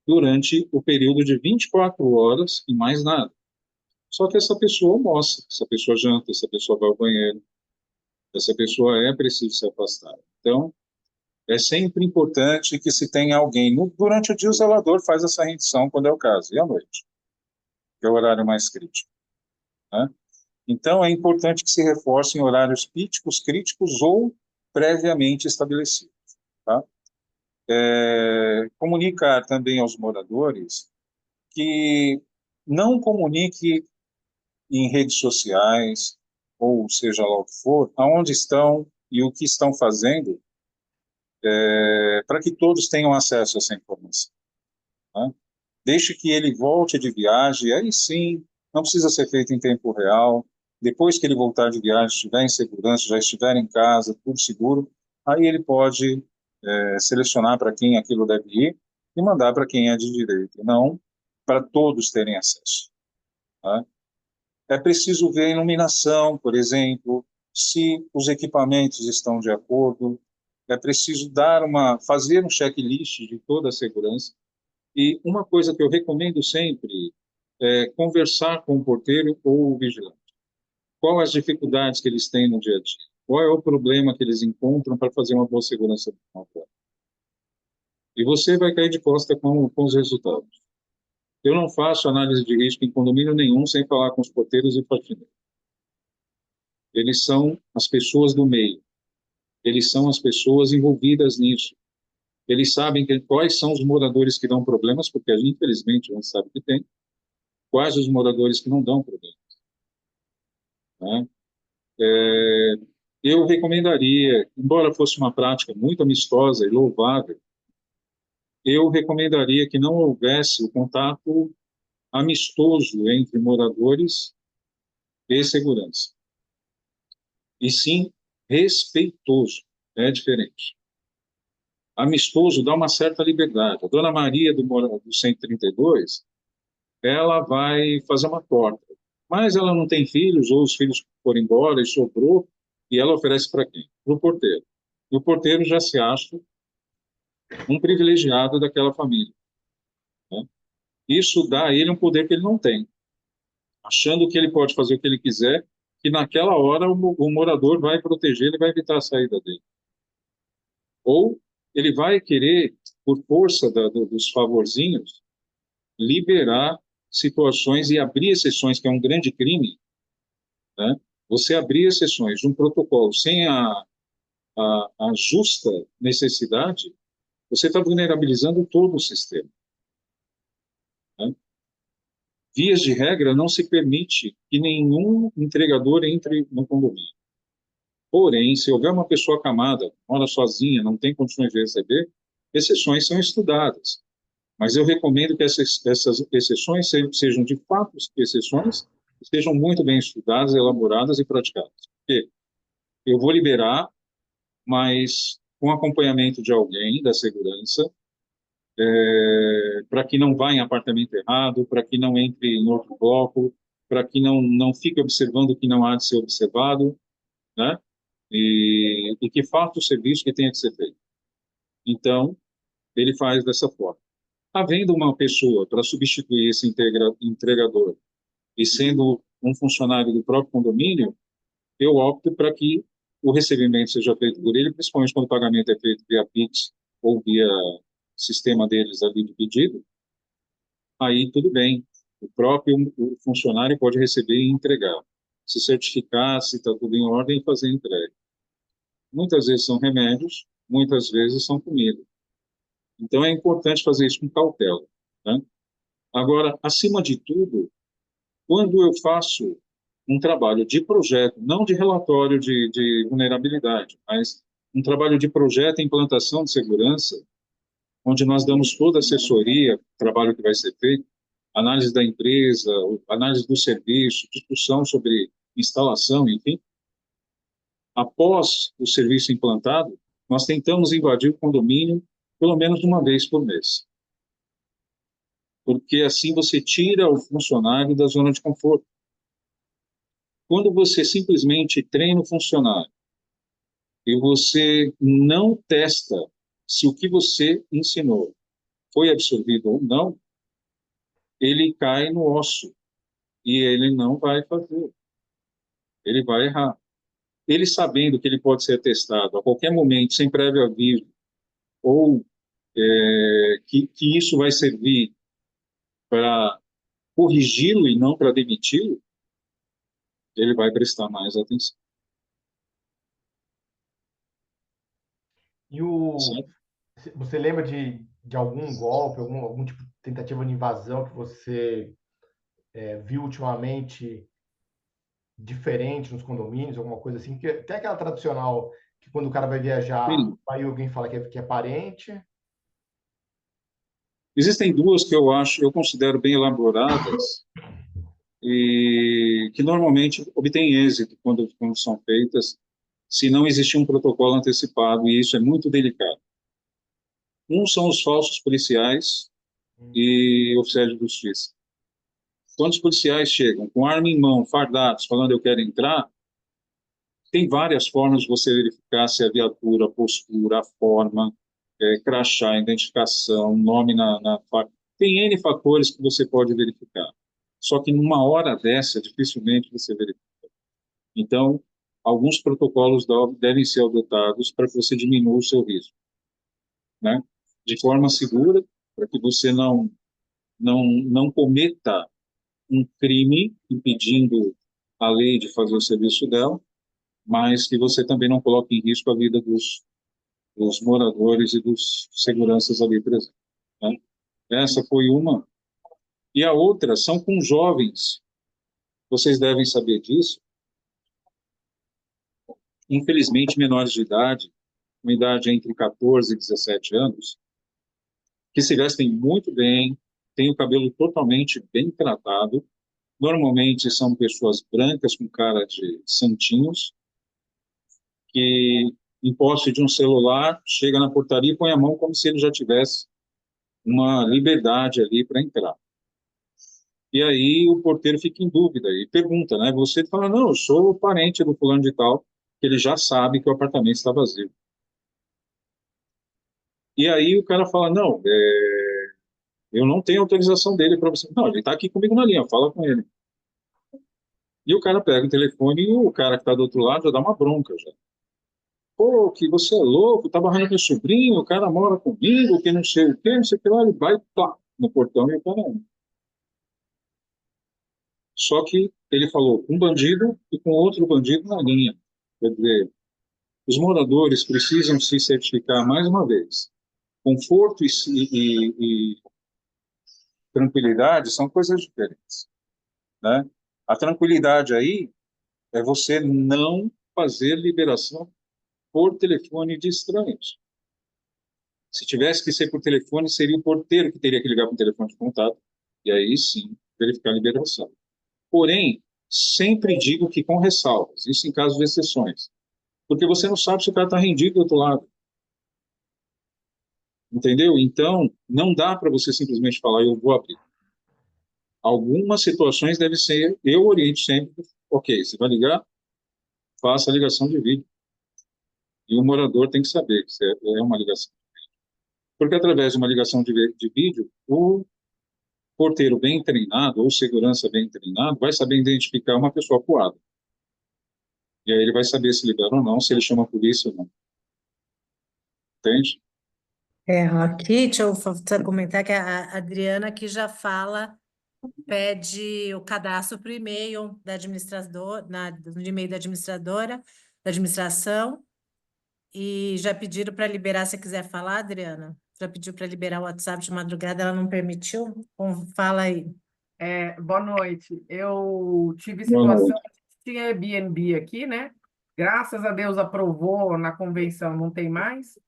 durante o período de 24 horas e mais nada. Só que essa pessoa almoça, essa pessoa janta, essa pessoa vai ao banheiro, essa pessoa é preciso se afastar. Então, É sempre importante que se tenha alguém. Durante o dia, o zelador faz essa rendição, quando é o caso, e à noite, que é o horário mais crítico, né? Então, é importante que se reforce em horários críticos ou previamente estabelecidos, tá? Comunicar também aos moradores que não comunique em redes sociais, ou seja lá o que for, aonde estão e o que estão fazendo, para que todos tenham acesso a essa informação, né? Deixe que ele volte de viagem, aí sim, não precisa ser feito em tempo real. Depois que ele voltar de viagem, estiver em segurança, já estiver em casa, tudo seguro, aí ele pode selecionar para quem aquilo deve ir e mandar para quem é de direito, não para todos terem acesso, tá? É preciso ver a iluminação, por exemplo, se os equipamentos estão de acordo. É preciso fazer um checklist de toda a segurança. E uma coisa que eu recomendo sempre é conversar com o porteiro ou o vigilante. Quais as dificuldades que eles têm no dia a dia? Qual é o problema que eles encontram para fazer uma boa segurança do controle? E você vai cair de costa com os resultados. Eu não faço análise de risco em condomínio nenhum sem falar com os porteiros e faxineiros. Eles são as pessoas do meio. Eles são as pessoas envolvidas nisso. Eles sabem quais são os moradores que dão problemas, porque a gente, infelizmente, não sabe que tem. Quais os moradores que não dão problemas, né? Eu recomendaria, embora fosse uma prática muito amistosa e louvável, eu recomendaria que não houvesse o contato amistoso entre moradores e segurança, e sim respeitoso, é diferente. Amistoso dá uma certa liberdade. A dona Maria do 132, ela vai fazer uma torta, mas ela não tem filhos, ou os filhos foram embora e sobrou, e ela oferece para quem? Para o porteiro. E o porteiro já se acha um privilegiado daquela família, né? Isso dá a ele um poder que ele não tem, achando que ele pode fazer o que ele quiser, que naquela hora o morador vai proteger, ele vai evitar a saída dele. Ou ele vai querer, por força dos favorzinhos, liberar situações e abrir exceções, que é um grande crime, né? Você abrir exceções de um protocolo sem a justa necessidade, você está vulnerabilizando todo o sistema, né? Vias de regra, não se permite que nenhum entregador entre no condomínio. Porém, se houver uma pessoa acamada, mora sozinha, não tem condições de receber, exceções são estudadas. Mas eu recomendo que essas exceções sejam de fato exceções, sejam muito bem estudadas, elaboradas e praticadas. Porque eu vou liberar, mas com acompanhamento de alguém da segurança, para que não vá em apartamento errado, para que não entre em outro bloco, para que não fique observando o que não há de ser observado, né? E que faça o serviço que tenha que ser feito. Então, ele faz dessa forma. Havendo uma pessoa para substituir esse entregador e sendo um funcionário do próprio condomínio, eu opto para que o recebimento seja feito por ele, principalmente quando o pagamento é feito via Pix ou via sistema deles ali de pedido, aí tudo bem. O funcionário pode receber e entregar. Se certificar se está tudo em ordem e fazer a entrega. Muitas vezes são remédios, muitas vezes são comida. Então é importante fazer isso com cautela, né? Agora, acima de tudo, quando eu faço um trabalho de projeto, não de relatório de vulnerabilidade, mas um trabalho de projeto e implantação de segurança, onde nós damos toda a assessoria, trabalho que vai ser feito, análise da empresa, análise do serviço, discussão sobre instalação, enfim. Após o serviço implantado, nós tentamos invadir o condomínio pelo menos uma vez por mês, porque assim você tira o funcionário da zona de conforto. Quando você simplesmente treina o funcionário e você não testa se o que você ensinou foi absorvido ou não, ele cai no osso e ele não vai fazer, ele vai errar. Ele sabendo que ele pode ser testado a qualquer momento, sem prévio aviso, ou que isso vai servir para corrigi-lo e não para demiti-lo, ele vai prestar mais atenção. E o, Certo? você lembra de algum golpe, algum tipo de tentativa de invasão que você viu ultimamente diferente nos condomínios, alguma coisa assim? Porque tem aquela tradicional que quando o cara vai viajar, Sim. aí alguém fala que é parente. Existem duas que eu considero bem elaboradas e que normalmente obtêm êxito quando são feitas, se não existir um protocolo antecipado, e isso é muito delicado. Um são os falsos policiais e oficiais de justiça. Quando os policiais chegam com arma em mão, fardados, falando eu quero entrar, tem várias formas de você verificar se a viatura, a postura, a forma, crachá, identificação, nome na faca. Tem N fatores que você pode verificar. Só que numa hora dessa, dificilmente você verifica. Então, alguns protocolos devem ser adotados para que você diminua o seu risco, né? De forma segura, para que você não cometa um crime impedindo a lei de fazer o serviço dela, mas que você também não coloque em risco a vida dos moradores e dos seguranças ali presentes, né? Essa foi uma. E a outra são com jovens. Vocês devem saber disso. Infelizmente, menores de idade, uma idade entre 14 e 17 anos, que se vestem muito bem, têm o cabelo totalmente bem tratado. Normalmente são pessoas brancas com cara de santinhos, que em posse de um celular, chega na portaria e põe a mão como se ele já tivesse uma liberdade ali para entrar. E aí o porteiro fica em dúvida e pergunta, né? Você fala, não, eu sou parente do fulano de tal, que ele já sabe que o apartamento está vazio. E aí o cara fala, não, eu não tenho autorização dele para você. Não, ele está aqui comigo na linha, fala com ele. E o cara pega o telefone e o cara que está do outro lado já dá uma bronca já. Pô, que você é louco, tá barrando meu sobrinho, o cara mora comigo, que não sei o quê, não sei o que lá, ele vai pá, no portão e o cara entra. Só que ele falou com um bandido e com outro bandido na linha. Quer dizer, os moradores precisam se certificar mais uma vez. Conforto e tranquilidade são coisas diferentes, né? A tranquilidade aí é você não fazer liberação por telefone de estranhos. Se tivesse que ser por telefone, seria o porteiro que teria que ligar para o telefone de contato, e aí sim verificar a liberação. Porém, sempre digo que com ressalvas, isso em caso de exceções, porque você não sabe se o cara está rendido do outro lado, entendeu? Então, não dá para você simplesmente falar, eu vou abrir. Algumas situações devem ser, eu oriento sempre, ok, você vai ligar, faça a ligação de vídeo. E o morador tem que saber que é uma ligação. Porque através de uma ligação de vídeo, o porteiro bem treinado, ou segurança bem treinado, vai saber identificar uma pessoa acuada. E aí ele vai saber se libera ou não, se ele chama a polícia ou não. Entende? Aqui, deixa eu comentar que a Adriana aqui já fala, pede o cadastro por e-mail da administrador, no e-mail da administradora, da administração, e já pediram para liberar, se quiser falar, Adriana, já pediu para liberar o WhatsApp de madrugada, ela não permitiu? Bom, fala aí. Boa noite. Eu tive Boa situação, noite. tinha Airbnb aqui, né? Graças a Deus aprovou na convenção, não tem mais.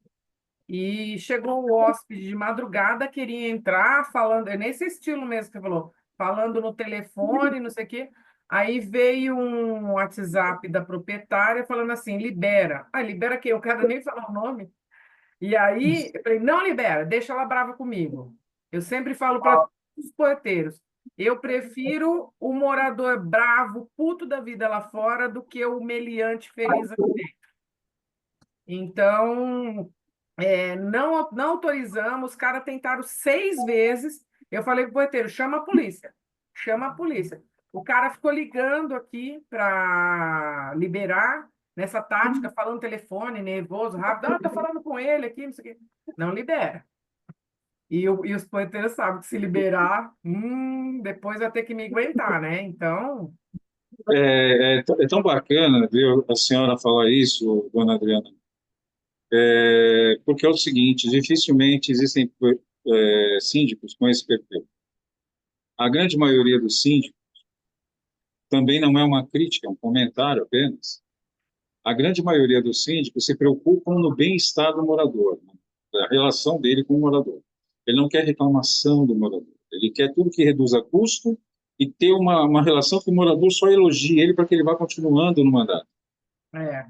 E chegou o hóspede de madrugada, queria entrar falando, é nesse estilo mesmo que você falou, falando no telefone, não sei o quê. Aí veio um WhatsApp da proprietária falando assim, libera. Ah, libera quem? O cara nem falou o nome. E aí eu falei, não libera, deixa ela brava comigo. Eu sempre falo para os porteiros, eu prefiro o morador bravo, puto da vida lá fora, do que o meliante feliz aqui dentro. Então, não autorizamos, os caras tentaram 6 vezes. Eu falei para o porteiro, chama a polícia, chama a polícia. O cara ficou ligando aqui para liberar, nessa tática, falando no telefone, nervoso, rápido. Ah, tô falando com ele aqui, não sei o quê. Não libera. E os poeteiros sabem que se liberar, depois vai ter que me aguentar, né? Então, É tão bacana ver a senhora falar isso, dona Adriana, porque é o seguinte, dificilmente existem síndicos com esse perfil. A grande maioria dos síndicos também não é uma crítica, é um comentário apenas. A grande maioria dos síndicos se preocupam no bem-estar do morador, né? A relação dele com o morador. Ele não quer reclamação do morador, ele quer tudo que reduza custo e ter uma relação que o morador só elogie ele para que ele vá continuando no mandato. é,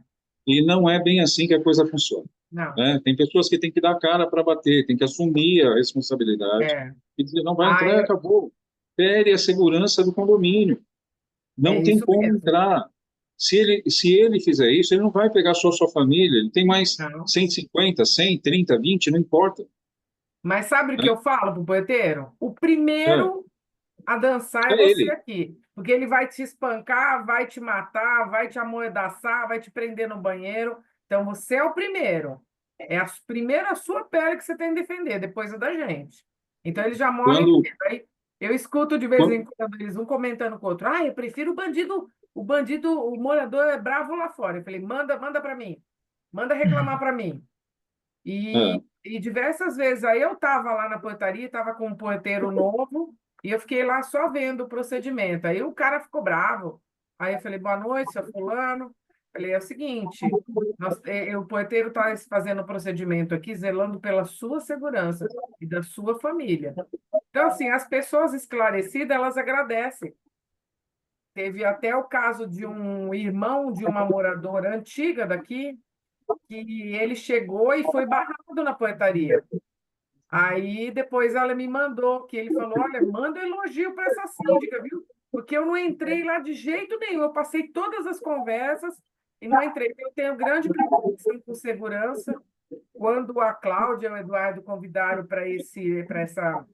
E não é bem assim que a coisa funciona, não, né? Tem pessoas que têm que dar cara para bater, tem que assumir a responsabilidade é. e dizer, não vai Ah, entrar e acabou. Fere a segurança do condomínio. é Não tem isso como mesmo. entrar. Se ele fizer isso, ele não vai pegar só a sua família, ele tem mais Não. 150, 100, 30, 20, não importa. Mas sabe o que Né? eu falo pro poeteiro? O É, primeiro a dançar é é você ele. aqui. Porque ele vai te espancar, vai te matar, vai te amoedaçar, vai te prender no banheiro. Então, você é o primeiro. É primeiro a sua pele que você tem que defender, depois a da gente. Então, ele já mora em Quando, medo. Aí, eu escuto de vez em quando, quando eles um comentando com o outro. Ah, eu prefiro o bandido, o morador é bravo lá fora. Eu falei, manda para mim. Manda reclamar para mim. é, E diversas vezes, aí eu estava lá na portaria, estava com um porteiro novo, e eu fiquei lá só vendo o procedimento. Aí o cara ficou bravo. Aí eu falei, boa noite, seu fulano. Falei, é o seguinte, o porteiro está fazendo o procedimento aqui, zelando pela sua segurança e da sua família. Então, assim, as pessoas esclarecidas, elas agradecem. Teve até o caso de um irmão de uma moradora antiga daqui, que ele chegou e foi barrado na portaria. Aí depois ela me mandou, que ele falou: olha, manda um elogio para essa síndica, viu? Porque eu não entrei lá de jeito nenhum. Eu passei todas as conversas e não entrei. Eu tenho grande preocupação com segurança. Quando a Cláudia e o Eduardo convidaram para essa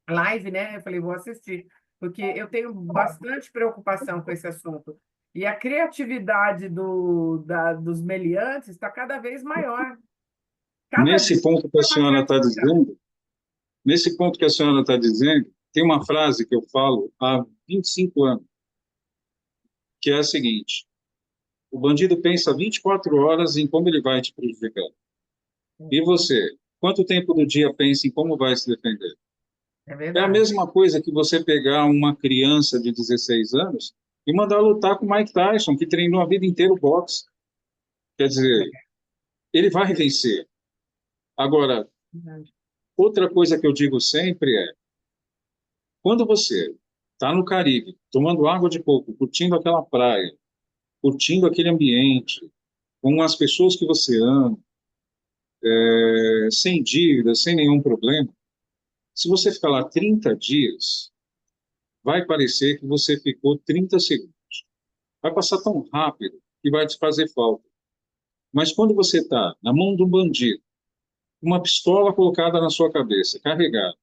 live, né? Eu falei, vou assistir, porque eu tenho bastante preocupação com esse assunto. E a criatividade dos meliantes está cada vez maior. Cada dia nesse ponto que a é mais senhora está criatividade. dizendo, nesse ponto que a senhora está dizendo, tem uma frase que eu falo há 25 anos, que é a seguinte: o bandido pensa 24 horas em como ele vai te prejudicar. E você, quanto tempo do dia pensa em como vai se defender? É É a verdade. mesma coisa que você pegar uma criança de 16 anos e mandar lutar com o Mike Tyson, que treinou a vida inteira o boxe. Quer dizer, ele vai vencer. Agora, Verdade. outra coisa que eu digo sempre é, quando você está no Caribe, tomando água de coco, curtindo aquela praia, curtindo aquele ambiente, com as pessoas que você ama, sem dívidas, sem nenhum problema, se você ficar lá 30 dias, vai parecer que você ficou 30 segundos. Vai passar tão rápido que vai te fazer falta. Mas quando você está na mão de um bandido, uma pistola colocada na sua cabeça, carregada,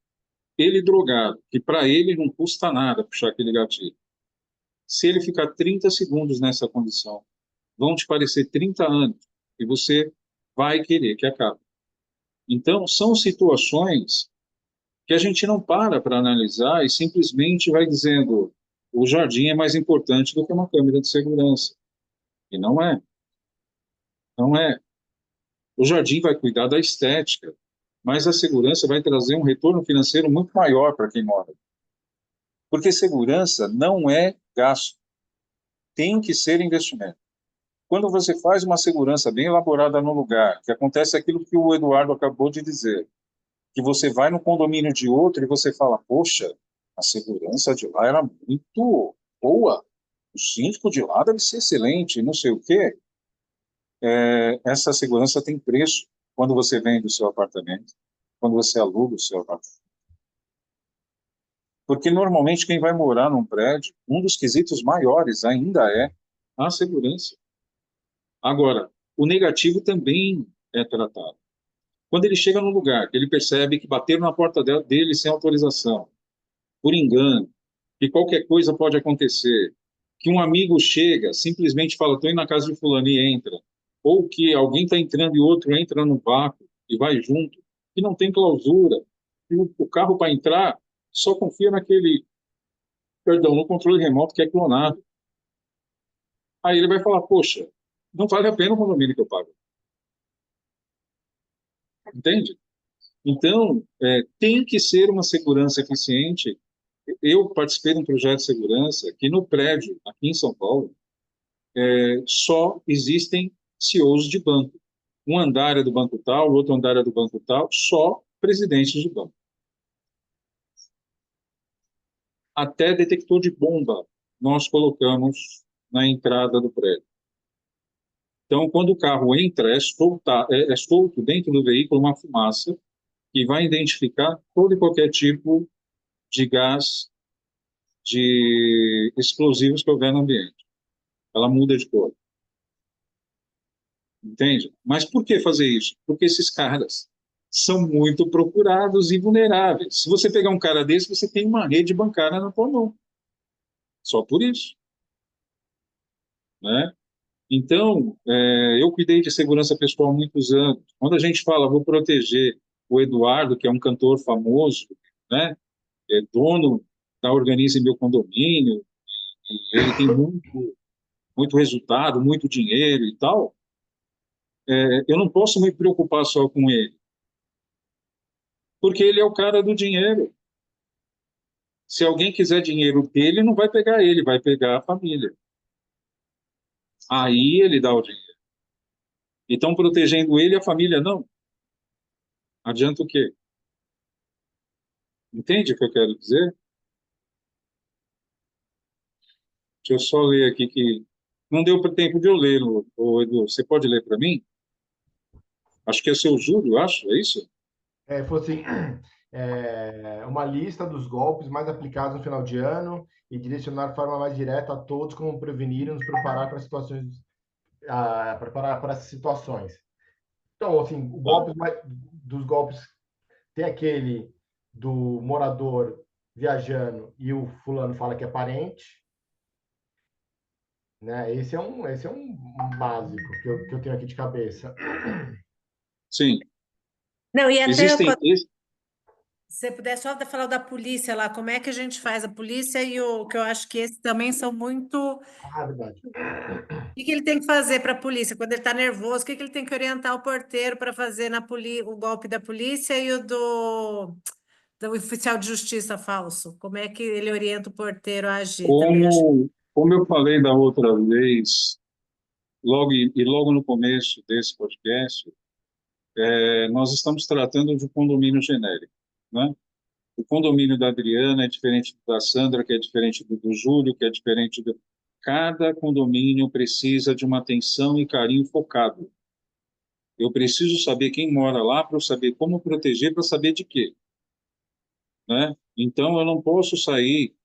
ele drogado, que para ele não custa nada puxar aquele gatilho. Se ele ficar 30 segundos nessa condição, vão te parecer 30 anos e você vai querer que acabe. Então, são situações que a gente não para analisar e simplesmente vai dizendo o jardim é mais importante do que uma câmera de segurança. E não é. Não é. O jardim vai cuidar da estética, mas a segurança vai trazer um retorno financeiro muito maior para quem mora. Porque segurança não é gasto, tem que ser investimento. Quando você faz uma segurança bem elaborada no lugar, que acontece aquilo que o Eduardo acabou de dizer, que você vai no condomínio de outro e você fala, poxa, a segurança de lá era muito boa, o síndico de lá deve ser excelente, não sei o quê. Essa segurança tem preço quando você vende o seu apartamento, quando você aluga o seu apartamento. Porque normalmente quem vai morar num prédio, um dos quesitos maiores ainda é a segurança. Agora, o negativo também é tratado. Quando ele chega num lugar, que ele percebe que bateram na porta dele sem autorização, por engano, que qualquer coisa pode acontecer, que um amigo chega, simplesmente fala, estou indo na casa de fulano e entra, ou que alguém está entrando e outro entra no vácuo e vai junto, que não tem clausura, e o carro para entrar só confia naquele, perdão, no controle remoto que é clonado. Aí ele vai falar, poxa, não vale a pena o condomínio que eu pago. Entende? Então, tem que ser uma segurança eficiente. Eu participei de um projeto de segurança que no prédio, aqui em São Paulo, só existem CEOs de banco. Um andar é do banco tal, o outro andar é do banco tal, só presidentes de banco. Até detector de bomba nós colocamos na entrada do prédio. Então, quando o carro entra, é solto dentro do veículo uma fumaça que vai identificar todo e qualquer tipo de gás, de explosivos que houver no ambiente. Ela muda de cor. Entende? Mas por que fazer isso? Porque esses caras são muito procurados e vulneráveis. Se você pegar um cara desse, você tem uma rede bancária na tua mão. Só por isso. Né? Então, eu cuidei de segurança pessoal há muitos anos. Quando a gente fala, vou proteger o Eduardo, que é um cantor famoso, né? É dono da Organize Meu Condomínio, e ele tem muito resultado, muito dinheiro e tal, eu não posso me preocupar só com ele, porque ele é o cara do dinheiro. Se alguém quiser dinheiro dele, não vai pegar ele, vai pegar a família. Aí ele dá o dinheiro. E estão protegendo ele e a família não. Adianta o quê? Entende o que eu quero dizer? Deixa eu só ler aqui que... Não deu tempo de eu ler, Edu. Você pode ler para mim? Acho que é seu Júlio, acho, é isso? Falou assim, uma lista dos golpes mais aplicados no final de ano e direcionar de forma mais direta a todos como prevenir e nos preparar para situações, preparar para essas situações. Então, assim, dos golpes tem aquele do morador viajando e o fulano fala que é parente, né? Esse é um básico que eu tenho aqui de cabeça. Sim. Não, e até Existem... se você puder só falar da polícia lá, como é que a gente faz a polícia e o que eu acho que esses também são muito. O Verdade. que ele tem que fazer para a polícia? Quando ele está nervoso, o que ele tem que orientar o porteiro para fazer o golpe da polícia e o do oficial de justiça falso? Como é que ele orienta o porteiro a agir também? Como eu falei da outra vez, logo no começo desse podcast, nós estamos tratando de um condomínio genérico, né? O condomínio da Adriana é diferente da Sandra, que é diferente do Júlio, que é diferente do... Cada condomínio precisa de uma atenção e carinho focado. Eu preciso saber quem mora lá para eu saber como proteger, para saber de quê, né? Então, eu não posso sair...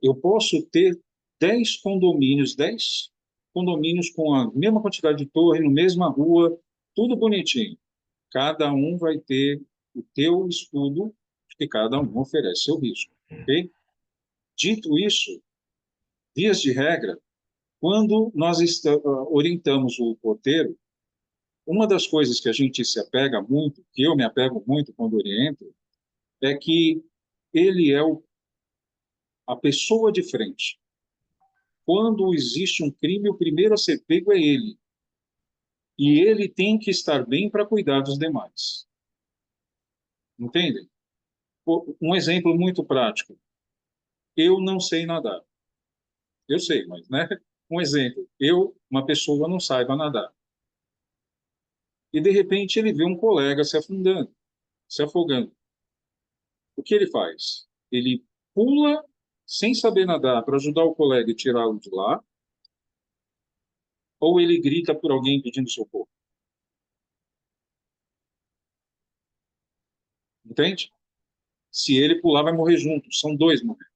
Eu posso ter 10 condomínios com a mesma quantidade de torre, na mesma rua, tudo bonitinho. Cada um vai ter o teu estudo, que cada um oferece seu risco, ok? Dito isso, vias de regra, quando nós orientamos o porteiro, uma das coisas que a gente se apega muito, que eu me apego muito quando oriento, é que ele é a pessoa de frente. Quando existe um crime, o primeiro a ser pego é ele. E ele tem que estar bem para cuidar dos demais. Entendem? Um exemplo muito prático. Eu não sei nadar. Eu sei, mas, né? Um exemplo. Uma pessoa, não saiba nadar. E, de repente, ele vê um colega se afundando, se afogando. O que ele faz? Ele pula sem saber nadar para ajudar o colega e tirá-lo de lá, ou ele grita por alguém pedindo socorro. Entende? Se ele pular, vai morrer junto. São dois morrendo.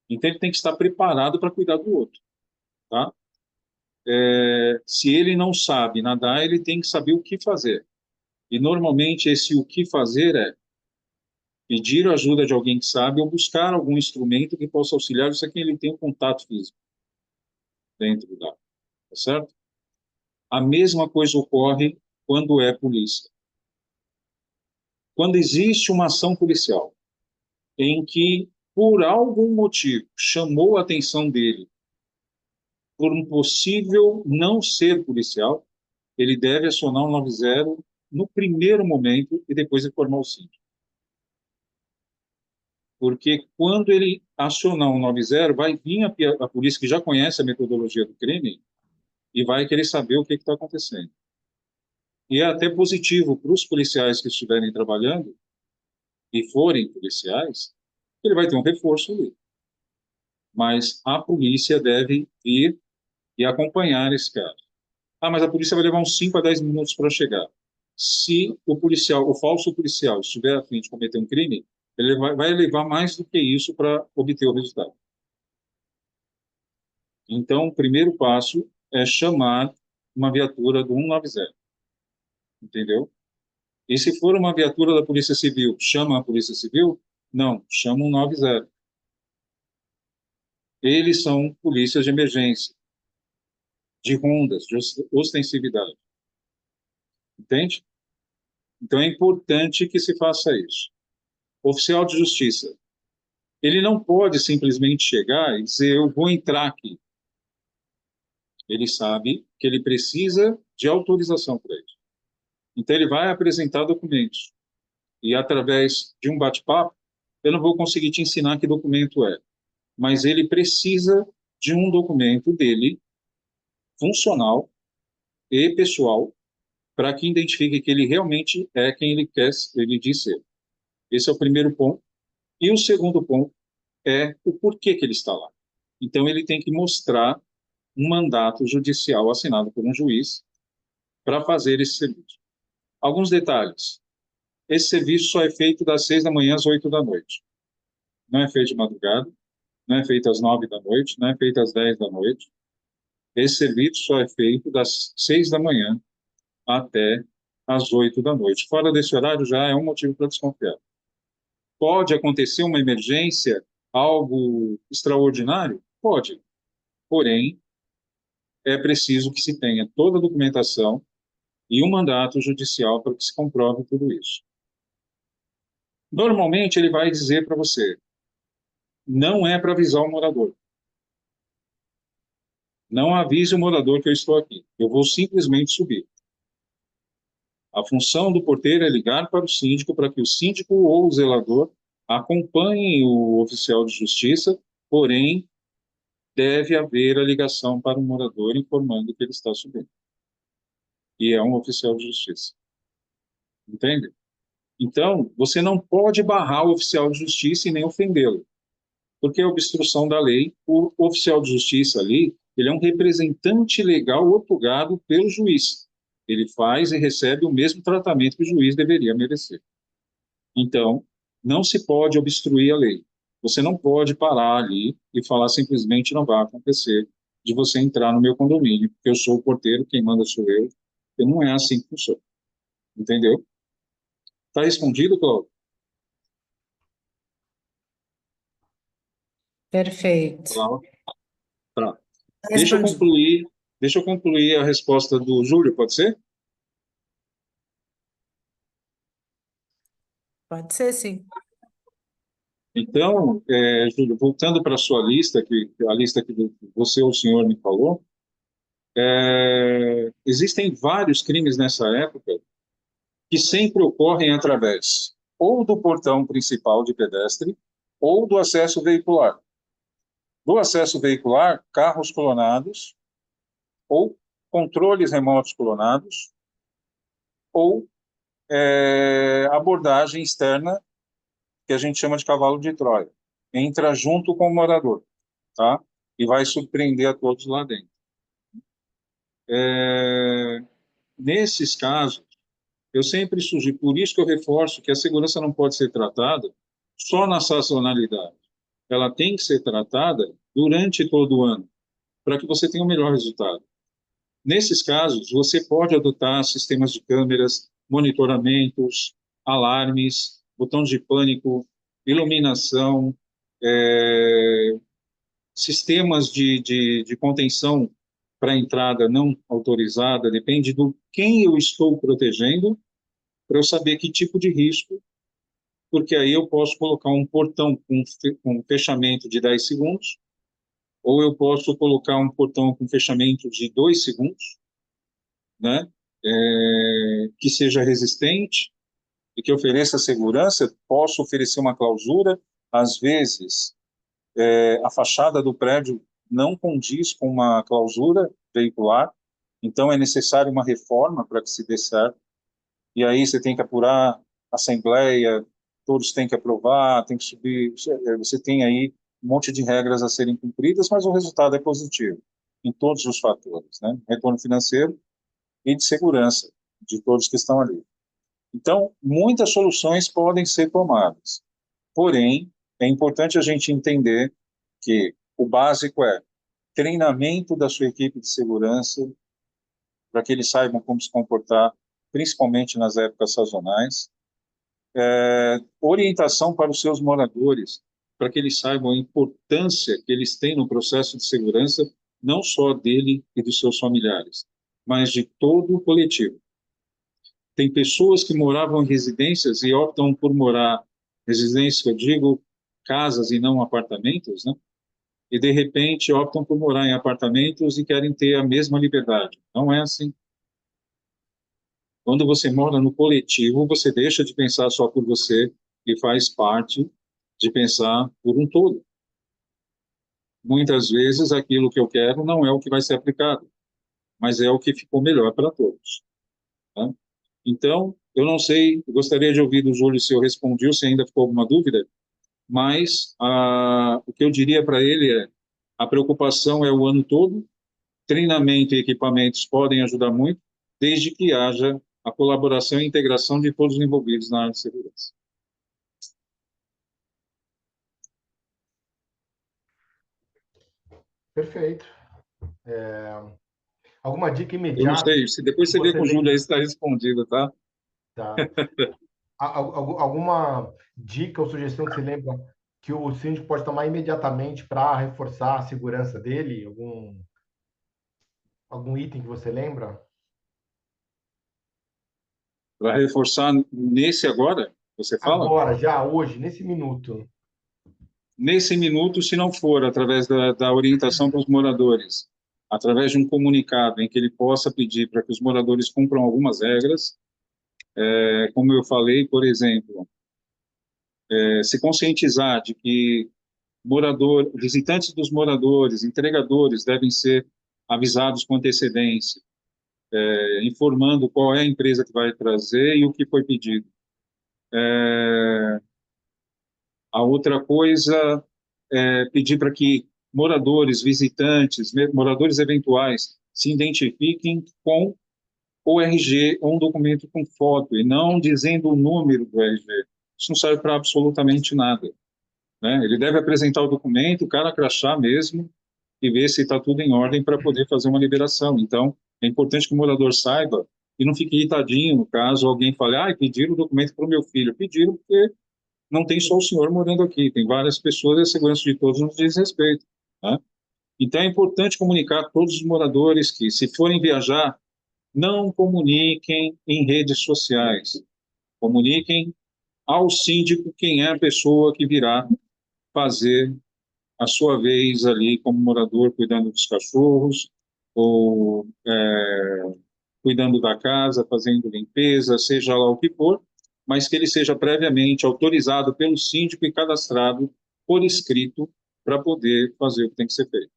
Então, ele tem que estar preparado para cuidar do outro. Tá? Se ele não sabe nadar, ele tem que saber o que fazer. E, normalmente, esse o que fazer é pedir ajuda de alguém que sabe ou buscar algum instrumento que possa auxiliar isso a quem ele tem um contato físico. dentro da, tá certo? A mesma coisa ocorre quando é polícia. Quando existe uma ação policial em que, por algum motivo, chamou a atenção dele por um possível não ser policial, ele deve acionar o 90 no primeiro momento e depois informar o síndico. Porque quando ele acionar o 90, vai vir a polícia que já conhece a metodologia do crime e vai querer saber o que está acontecendo. E é até positivo para os policiais que estiverem trabalhando e forem policiais, ele vai ter um reforço ali. Mas a polícia deve ir e acompanhar esse caso. Ah, mas a polícia vai levar uns 5 a 10 minutos para chegar. Se o policial, o falso policial, estiver a fim de cometer um crime, ele vai levar mais do que isso para obter o resultado. Então, o primeiro passo é chamar uma viatura do 190. Entendeu? E se for uma viatura da Polícia Civil, chama a Polícia Civil? Não, chama o 90. Eles são polícias de emergência, de rondas, de ostensividade. Entende? Então é importante que se faça isso. Oficial de justiça, ele não pode simplesmente chegar e dizer, eu vou entrar aqui. Ele sabe que ele precisa de autorização para isso. Então ele vai apresentar documentos. E através de um bate-papo, eu não vou conseguir te ensinar que documento é. Mas ele precisa de um documento dele, funcional e pessoal, para que identifique que ele realmente é quem ele diz ser. Esse é o primeiro ponto. E o segundo ponto é o porquê que ele está lá. Então, ele tem que mostrar um mandato judicial assinado por um juiz para fazer esse serviço. Alguns detalhes. Esse serviço só é feito das 6 da manhã às 8 da noite. Não é feito de madrugada, não é feito às 9 da noite, não é feito às 10 da noite. Esse serviço só é feito das 6 da manhã até às 8 da noite. Fora desse horário já é um motivo para desconfiar. Pode acontecer uma emergência, algo extraordinário? Pode. Porém, é preciso que se tenha toda a documentação e um mandato judicial para que se comprove tudo isso. Normalmente, ele vai dizer para você, não é para avisar o morador. Não avise o morador que eu estou aqui. Eu vou simplesmente subir. A função do porteiro é ligar para o síndico para que o síndico ou o zelador acompanhem o oficial de justiça, porém, deve haver a ligação para o morador informando que ele está subindo. E é um oficial de justiça. Entende? Então, você não pode barrar o oficial de justiça e nem ofendê-lo, porque é obstrução da lei. O oficial de justiça ali, ele é um representante legal otorgado pelo juiz. Ele faz e recebe o mesmo tratamento que o juiz deveria merecer. Então, não se pode obstruir a lei. Você não pode parar ali e falar simplesmente não vai acontecer de você entrar no meu condomínio, porque eu sou o porteiro, quem manda sou eu, e não é assim que funciona. Entendeu? Está respondido, Cláudio? Perfeito. Tá. Respondi. Deixa eu concluir a resposta do Júlio, pode ser? Pode ser, sim. Então, Júlio, voltando para a sua lista, a lista que você ou o senhor me falou, existem vários crimes nessa época que sempre ocorrem através ou do portão principal de pedestre ou do acesso veicular. Do acesso veicular, carros clonados ou controles remotos clonados ou abordagem externa, que a gente chama de cavalo de Troia. Entra junto com o morador, tá? E vai surpreender a todos lá dentro. Nesses casos, eu sempre sugiro, por isso que eu reforço que a segurança não pode ser tratada só na sazonalidade. Ela tem que ser tratada durante todo o ano, para que você tenha o melhor resultado. Nesses casos, você pode adotar sistemas de câmeras, monitoramentos, alarmes, botões de pânico, iluminação, sistemas de contenção para entrada não autorizada, depende do quem eu estou protegendo, para eu saber que tipo de risco, porque aí eu posso colocar um portão com fechamento de 10 segundos, ou eu posso colocar um portão com fechamento de 2 segundos, né? Que seja resistente e que ofereça segurança. Posso oferecer uma clausura, às vezes a fachada do prédio não condiz com uma clausura veicular, então é necessário uma reforma para que se dê certo, e aí você tem que apurar assembleia, todos têm que aprovar, tem que subir, você tem aí um monte de regras a serem cumpridas, mas o resultado é positivo em todos os fatores, né? Retorno financeiro e de segurança de todos que estão ali. Então, muitas soluções podem ser tomadas, porém, é importante a gente entender que o básico é treinamento da sua equipe de segurança, para que eles saibam como se comportar, principalmente nas épocas sazonais, orientação para os seus moradores, para que eles saibam a importância que eles têm no processo de segurança, não só dele e dos seus familiares, mas de todo o coletivo. Tem pessoas que moravam em residências e optam por morar, residências que eu digo, casas e não apartamentos, né? E de repente optam por morar em apartamentos e querem ter a mesma liberdade. Não é assim. Quando você mora no coletivo, você deixa de pensar só por você e faz parte de pensar por um todo. Muitas vezes aquilo que eu quero não é o que vai ser aplicado, mas é o que ficou melhor para todos, tá? Então, eu não sei, eu gostaria de ouvir do Júlio se eu respondi ou se ainda ficou alguma dúvida, mas o que eu diria para ele é: a preocupação é o ano todo, treinamento e equipamentos podem ajudar muito, desde que haja a colaboração e integração de todos os envolvidos na área de segurança. Perfeito. Alguma dica Eu não imediata sei, se depois que você vê você com o Júlio aí lembra? se está respondido, tá? Tá. Alguma dica ou sugestão que você lembra que o síndico pode tomar imediatamente para reforçar a segurança dele? Algum item que você lembra? Para reforçar nesse agora, você fala? Agora, já hoje, nesse minuto. Nesse minuto, se não for através da orientação para os moradores, através de um comunicado em que ele possa pedir para que os moradores cumpram algumas regras, como eu falei, por exemplo, se conscientizar de que visitantes dos moradores, entregadores devem ser avisados com antecedência, informando qual é a empresa que vai trazer e o que foi pedido. A outra coisa é pedir para que moradores, visitantes, moradores eventuais se identifiquem com o RG ou um documento com foto, e não dizendo o número do RG. Isso não serve para absolutamente nada, né? Ele deve apresentar o documento, o cara crachá mesmo, e ver se está tudo em ordem para poder fazer uma liberação. Então, é importante que o morador saiba e não fique irritadinho caso alguém fale: pediram o documento para o meu filho. Pediram porque não tem só o senhor morando aqui, tem várias pessoas e a segurança de todos nos diz respeito, né? Então, é importante comunicar a todos os moradores que, se forem viajar, não comuniquem em redes sociais. Comuniquem ao síndico quem é a pessoa que virá fazer a sua vez ali como morador, cuidando dos cachorros, ou cuidando da casa, fazendo limpeza, seja lá o que for, mas que ele seja previamente autorizado pelo síndico e cadastrado por escrito para poder fazer o que tem que ser feito.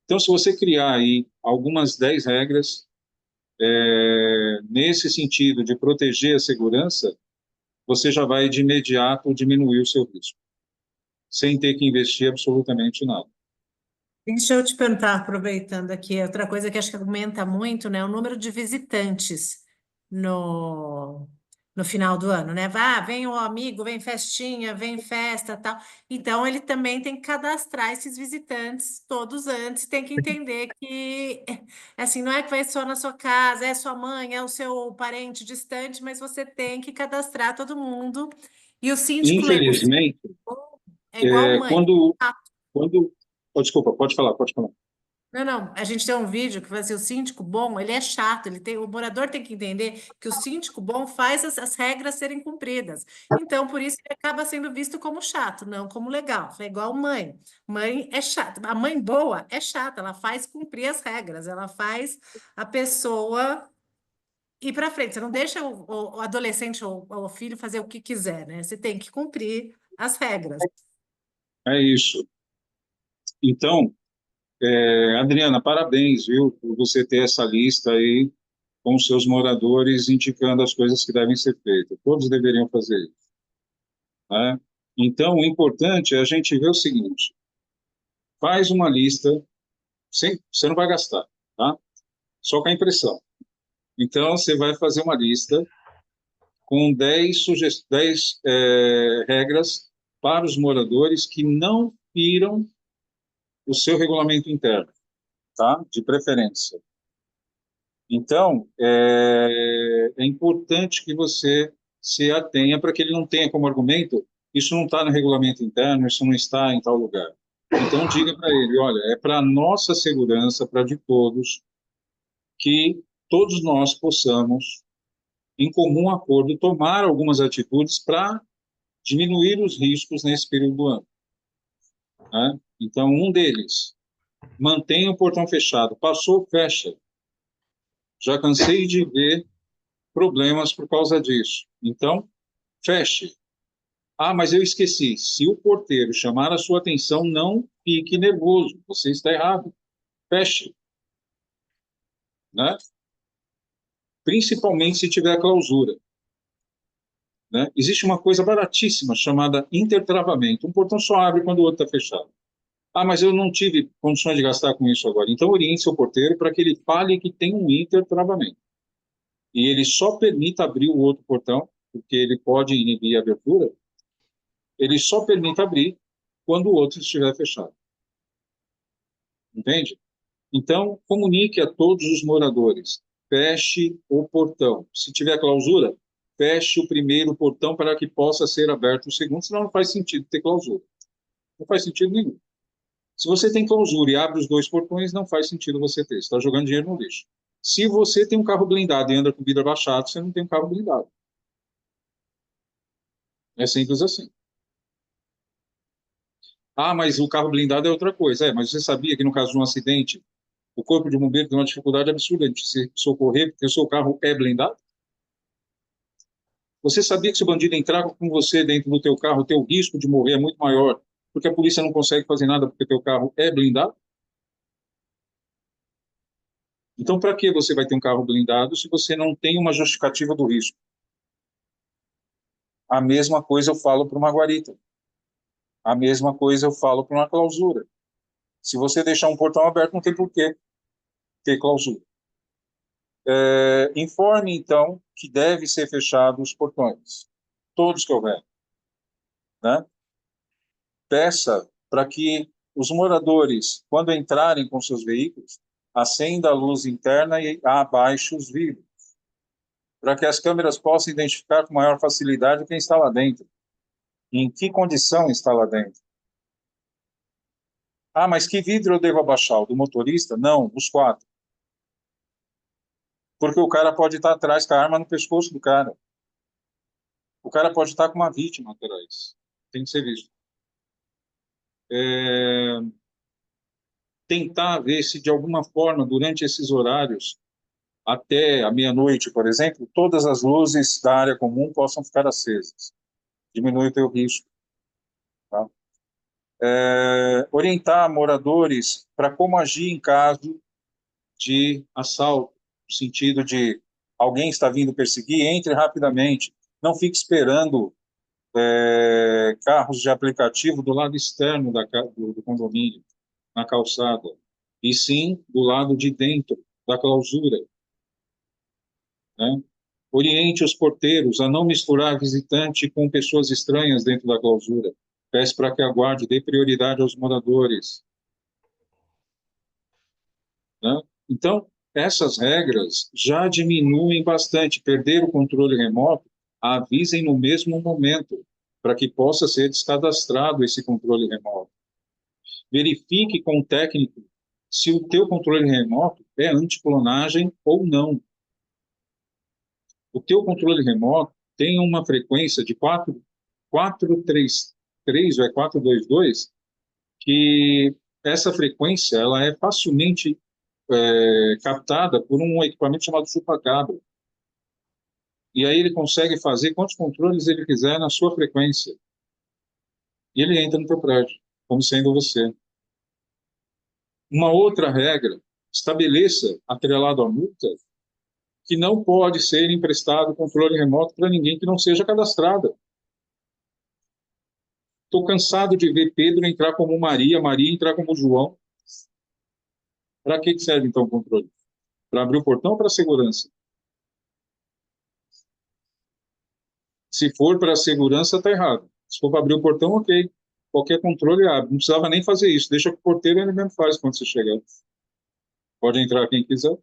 Então, se você criar aí algumas 10 regras nesse sentido de proteger a segurança, você já vai de imediato diminuir o seu risco, sem ter que investir absolutamente nada. Deixa eu te perguntar, aproveitando aqui, outra coisa que acho que aumenta muito, né? O número de visitantes no, no final do ano, né? Vem um amigo, vem festinha, vem festa, tal. Então, ele também tem que cadastrar esses visitantes todos antes, tem que entender que, assim, não é que vai só na sua casa, é sua mãe, é o seu parente distante, mas você tem que cadastrar todo mundo. E o síndico, Infelizmente, é igual mãe. quando Oh, desculpa, pode falar, pode falar. Não, não. A gente tem um vídeo que vai ser o síndico bom, ele é chato, o morador tem que entender que o síndico bom faz as regras serem cumpridas. Então, por isso ele acaba sendo visto como chato, não como legal. É igual mãe. Mãe é chata. A mãe boa é chata, ela faz cumprir as regras, ela faz a pessoa ir para frente. Você não deixa o adolescente ou o filho fazer o que quiser, né? Você tem que cumprir as regras. É isso. Então, Adriana, parabéns, viu, por você ter essa lista aí com os seus moradores indicando as coisas que devem ser feitas. Todos deveriam fazer isso, né? Então, o importante é a gente ver o seguinte: faz uma lista, você não vai gastar, tá? Só com a impressão. Então, você vai fazer uma lista com 10 regras para os moradores que não firam o seu regulamento interno, tá? De preferência. Então, é importante que você se atenha para que ele não tenha como argumento: isso não está no regulamento interno, isso não está em tal lugar. Então, diga para ele: olha, é para a nossa segurança, para de todos, que todos nós possamos, em comum acordo, tomar algumas atitudes para diminuir os riscos nesse período do ano, né? Então, um deles: mantenha o portão fechado. Passou, fecha. Já cansei de ver problemas por causa disso. Então, feche. Ah, mas eu esqueci. Se o porteiro chamar a sua atenção, não fique nervoso. Você está errado. Feche, né? Principalmente se tiver clausura, né? Existe uma coisa baratíssima chamada intertravamento. Um portão só abre quando o outro está fechado. Ah, mas eu não tive condições de gastar com isso agora. Então, oriente seu porteiro para que ele fale que tem um intertravamento. E ele só permita abrir o outro portão, porque ele pode inibir a abertura, ele só permite abrir quando o outro estiver fechado. Entende? Então, comunique a todos os moradores: feche o portão. Se tiver clausura, feche o primeiro portão para que possa ser aberto o segundo, senão não faz sentido ter clausura. Não faz sentido nenhum. Se você tem clausura e abre os 2 portões, não faz sentido você ter. Você está jogando dinheiro no lixo. Se você tem um carro blindado e anda com vidro abaixado, você não tem um carro blindado. É simples assim. Ah, mas o carro blindado é outra coisa. Mas você sabia que no caso de um acidente, o corpo de bombeiro tem uma dificuldade absurda de se socorrer porque o seu carro é blindado? Você sabia que se o bandido entrar com você dentro do teu carro, o teu risco de morrer é muito maior porque a polícia não consegue fazer nada porque o teu carro é blindado? Então, para que você vai ter um carro blindado se você não tem uma justificativa do risco? A mesma coisa eu falo para uma guarita. A mesma coisa eu falo para uma clausura. Se você deixar um portão aberto, não tem por que ter clausura. Informe, então, que deve ser fechado os portões, todos que houver, né? Peça para que os moradores, quando entrarem com seus veículos, acenda a luz interna e abaixe os vidros, para que as câmeras possam identificar com maior facilidade quem está lá dentro, e em que condição está lá dentro. Ah, mas que vidro eu devo abaixar? O do motorista? Não, os 4. Porque o cara pode estar atrás com a arma no pescoço do cara. O cara pode estar com uma vítima atrás. Tem que ser visto. Tentar ver se, de alguma forma, durante esses horários, até a meia-noite, por exemplo, todas as luzes da área comum possam ficar acesas. Diminui o teu risco. Tá? Orientar moradores para como agir em caso de assalto, no sentido de alguém está vindo perseguir, entre rapidamente. Não fique esperando carros de aplicativo do lado externo do condomínio, na calçada, e sim do lado de dentro da clausura, né? Oriente os porteiros a não misturar visitante com pessoas estranhas dentro da clausura. Peça para que a guarda dê prioridade aos moradores, né? Então, essas regras já diminuem bastante. Perder o controle remoto, avisem no mesmo momento, para que possa ser descadastrado esse controle remoto. verifique com o técnico se o teu controle remoto é anticlonagem ou não. O teu controle remoto tem uma frequência de 433 ou é 422, que essa frequência ela é facilmente captada por um equipamento chamado chupacabra. E aí ele consegue fazer quantos controles ele quiser na sua frequência. E ele entra no teu prédio, como sendo você. Uma outra regra, estabeleça, atrelado à multa, que não pode ser emprestado controle remoto para ninguém que não seja cadastrado. Estou cansado de ver Pedro entrar como Maria, Maria entrar como João. Para que serve, então, o controle? Para abrir o portão ou para segurança? Se for para segurança, está errado. Se for para abrir o portão, ok. Qualquer controle abre. Não precisava nem fazer isso. Deixa que o porteiro ele mesmo faz quando você chegar. Pode entrar quem quiser.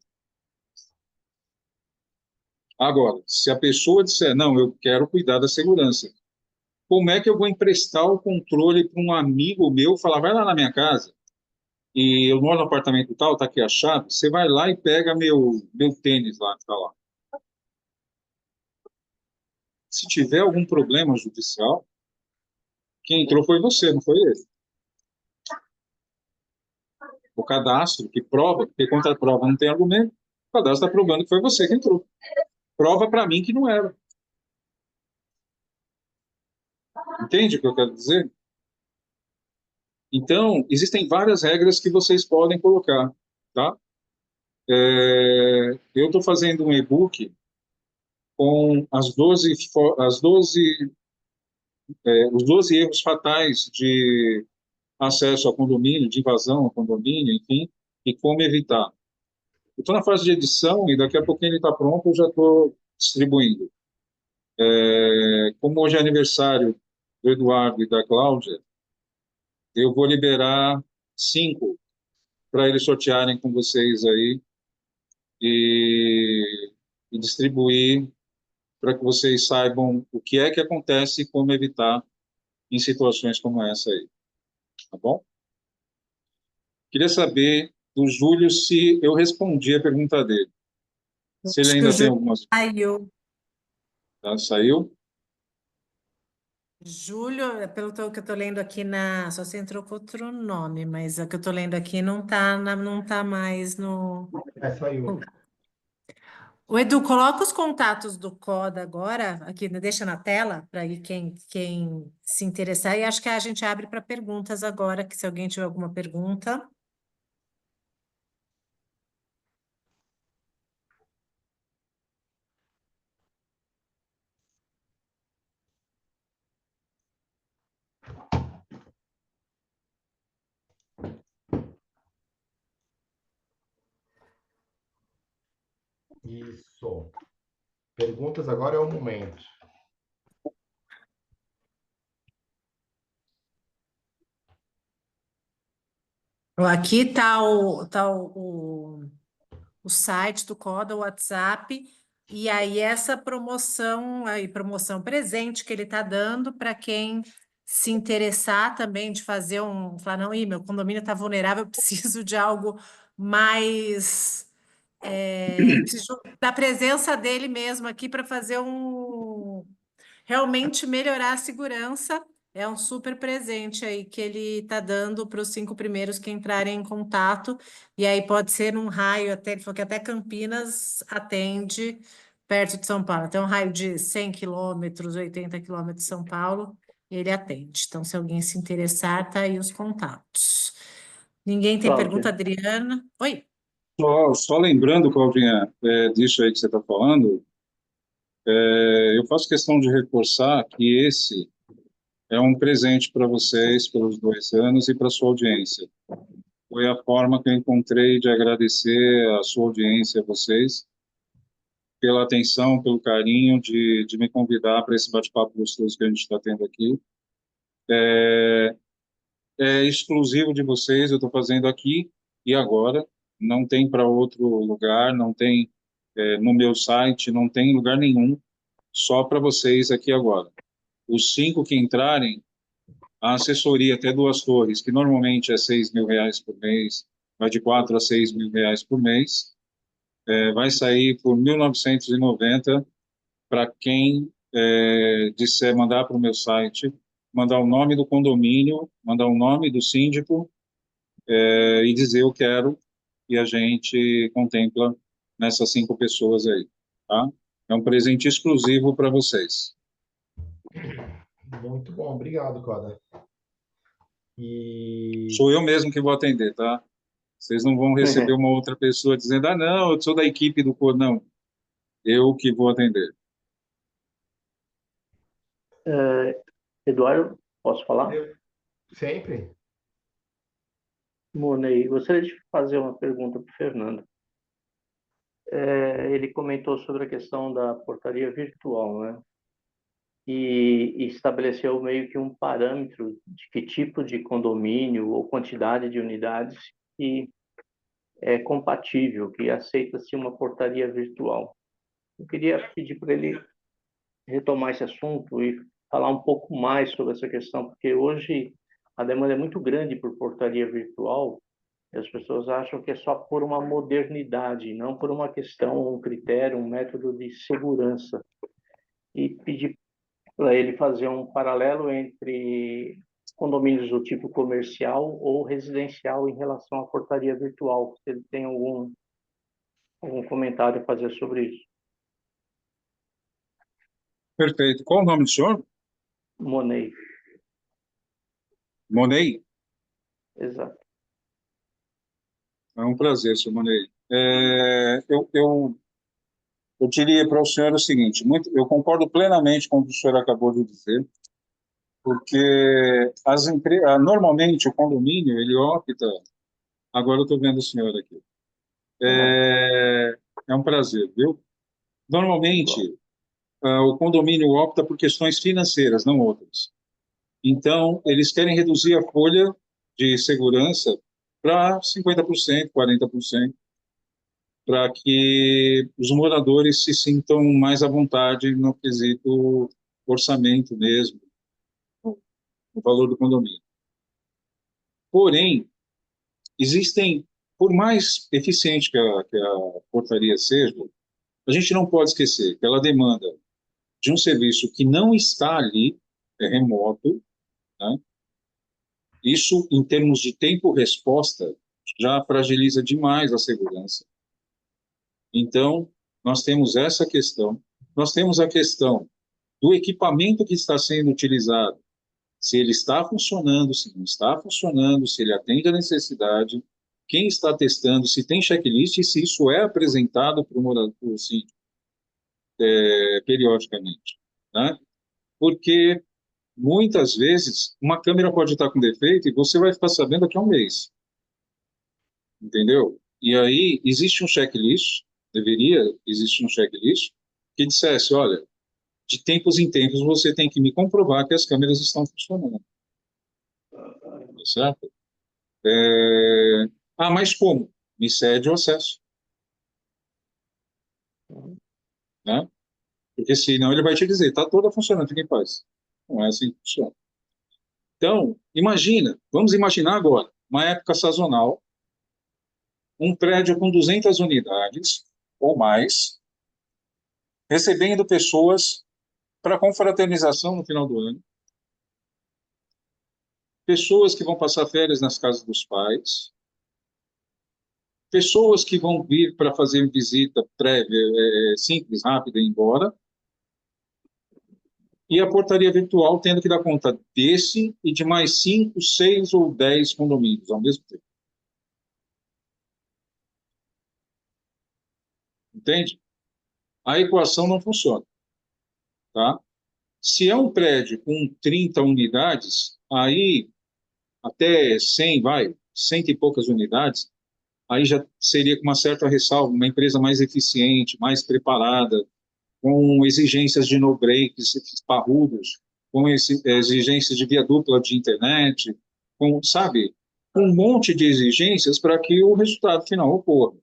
Agora, se a pessoa disser, não, eu quero cuidar da segurança, como é que eu vou emprestar o controle para um amigo meu, falar, vai lá na minha casa, e eu moro no apartamento tal, tá aqui a chave, você vai lá e pega meu tênis lá, que tá lá. Se tiver algum problema judicial, quem entrou foi você, não foi ele. O cadastro que prova, porque contra a prova não tem argumento, o cadastro está provando que foi você que entrou. Prova para mim que não era. Entende o que eu quero dizer? Então, existem várias regras que vocês podem colocar, tá? Eu estou fazendo um e-book com os 12 erros fatais de acesso ao condomínio, de invasão ao condomínio, enfim, e como evitar. Eu estou na fase de edição e daqui a pouquinho ele está pronto, eu já estou distribuindo. Como hoje é aniversário do Eduardo e da Cláudia, eu vou liberar 5 para eles sortearem com vocês aí e distribuir para que vocês saibam o que é que acontece e como evitar em situações como essa aí. Tá bom? Queria saber do Júlio se eu respondi a pergunta dele. Se ele Acho que o ainda tem Júlio algumas... saiu. Tá, saiu? Júlio, que eu estou lendo aqui só se entrou com outro nome, mas o que eu estou lendo aqui não tá mais no. Saiu. O Edu, coloca os contatos do CODA agora, aqui, né, deixa na tela, para aí quem se interessar, e acho que a gente abre para perguntas agora, que se alguém tiver alguma pergunta. Isso. Perguntas agora é o momento. Aqui está o site do CODA, o WhatsApp, e aí essa promoção, aí promoção presente que ele está dando para quem se interessar também de fazer falar, não, meu condomínio está vulnerável, eu preciso de algo mais, preciso da presença dele mesmo aqui para fazer realmente melhorar a segurança. É um super presente aí que ele está dando para os 5 primeiros que entrarem em contato. E aí pode ser num raio até, ele falou que até Campinas atende perto de São Paulo. Então, um raio de 100 quilômetros, 80 quilômetros de São Paulo, ele atende. Então, se alguém se interessar, tá aí os contatos. Ninguém tem pergunta, Cláudia. Adriana? Oi. Só lembrando, Claudinha, disso aí que você está falando, eu faço questão de reforçar que esse é um presente para vocês pelos 2 anos e para sua audiência. Foi a forma que eu encontrei de agradecer a sua audiência, a vocês, pela atenção, pelo carinho de me convidar para esse bate-papo gostoso que a gente está tendo aqui. É exclusivo de vocês, eu estou fazendo aqui e agora, não tem para outro lugar, não tem no meu site, não tem em lugar nenhum, só para vocês aqui agora. Os 5 que entrarem a assessoria até 2 torres, que normalmente é R$ 6.000 por mês, vai de R$ 4.000 a R$ 6.000 por mês, vai sair por 1.990 para quem disser, mandar para o meu site, mandar o nome do condomínio, mandar o nome do síndico e dizer eu quero, e a gente contempla nessas 5 pessoas aí, tá? É um presente exclusivo para vocês. Muito bom, obrigado, Coda. E Sou eu mesmo que vou atender, tá? Vocês não vão receber uma outra pessoa dizendo, ah, não, eu sou da equipe do cor, não. Eu que vou atender. Eduardo, posso falar? sempre. Monei, gostaria de fazer uma pergunta para o Fernando. Ele comentou sobre a questão da portaria virtual, né? E estabeleceu meio que um parâmetro de que tipo de condomínio ou quantidade de unidades que é compatível, que aceita-se uma portaria virtual. Eu queria pedir para ele retomar esse assunto e falar um pouco mais sobre essa questão, porque hoje a demanda é muito grande por portaria virtual e as pessoas acham que é só por uma modernidade, não por uma questão, um critério, um método de segurança. E pedir para ele fazer um paralelo entre condomínios do tipo comercial ou residencial em relação à portaria virtual. Se ele tem algum comentário a fazer sobre isso. Perfeito. Qual o nome do senhor? Monei, Monei? exato. É um prazer, senhor Monei. Eu diria para o senhor o seguinte, eu concordo plenamente com o que o senhor acabou de dizer, porque normalmente o condomínio, ele opta... Agora eu estou vendo o senhor aqui. É um prazer, viu? Normalmente, o condomínio opta por questões financeiras, não outras. Então, eles querem reduzir a folha de segurança para 50%, 40%, para que os moradores se sintam mais à vontade no quesito orçamento mesmo, o valor do condomínio. Porém, existem, por mais eficiente que a portaria seja, a gente não pode esquecer que ela demanda de um serviço que não está ali, é remoto, né? Isso, em termos de tempo-resposta, já fragiliza demais a segurança. Então, nós temos essa questão. Nós temos a questão do equipamento que está sendo utilizado, se ele está funcionando, se não está funcionando, se ele atende à necessidade, quem está testando, se tem checklist e se isso é apresentado para o morador, assim, periodicamente, né? Porque muitas vezes uma câmera pode estar com defeito e você vai ficar sabendo daqui a um mês, entendeu? E aí existe um checklist, deveria existir um checklist que dissesse, olha, de tempos em tempos você tem que me comprovar que as câmeras estão funcionando, certo? Mas como? Me cede o acesso, né? Porque senão ele vai te dizer, está toda funcionando, fica em paz. Não é assim que funciona. Então, vamos imaginar agora, uma época sazonal, um prédio com 200 unidades ou mais, recebendo pessoas para confraternização no final do ano, pessoas que vão passar férias nas casas dos pais, pessoas que vão vir para fazer visita prévia, simples, rápida e ir embora, e a portaria virtual tendo que dar conta desse e de mais 5, 6 ou 10 condomínios ao mesmo tempo. Entende? A equação não funciona. Tá? Se é um prédio com 30 unidades, aí até 100, 100 e poucas unidades, aí já seria com uma certa ressalva, uma empresa mais eficiente, mais preparada, com exigências de no-breaks parrudos, com exigências de via dupla de internet, com, sabe, um monte de exigências para que o resultado final ocorra.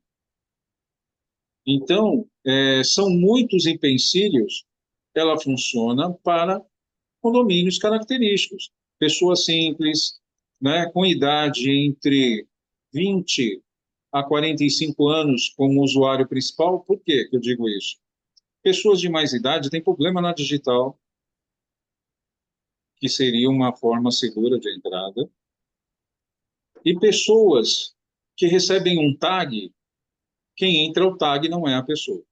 Então, são muitos empecilhos, ela funciona para condomínios característicos, pessoa simples, né, com idade entre 20 a 45 anos como usuário principal. Por que eu digo isso? Pessoas de mais idade têm problema na digital, que seria uma forma segura de entrada, e pessoas que recebem um tag, quem entra o tag não é a pessoa.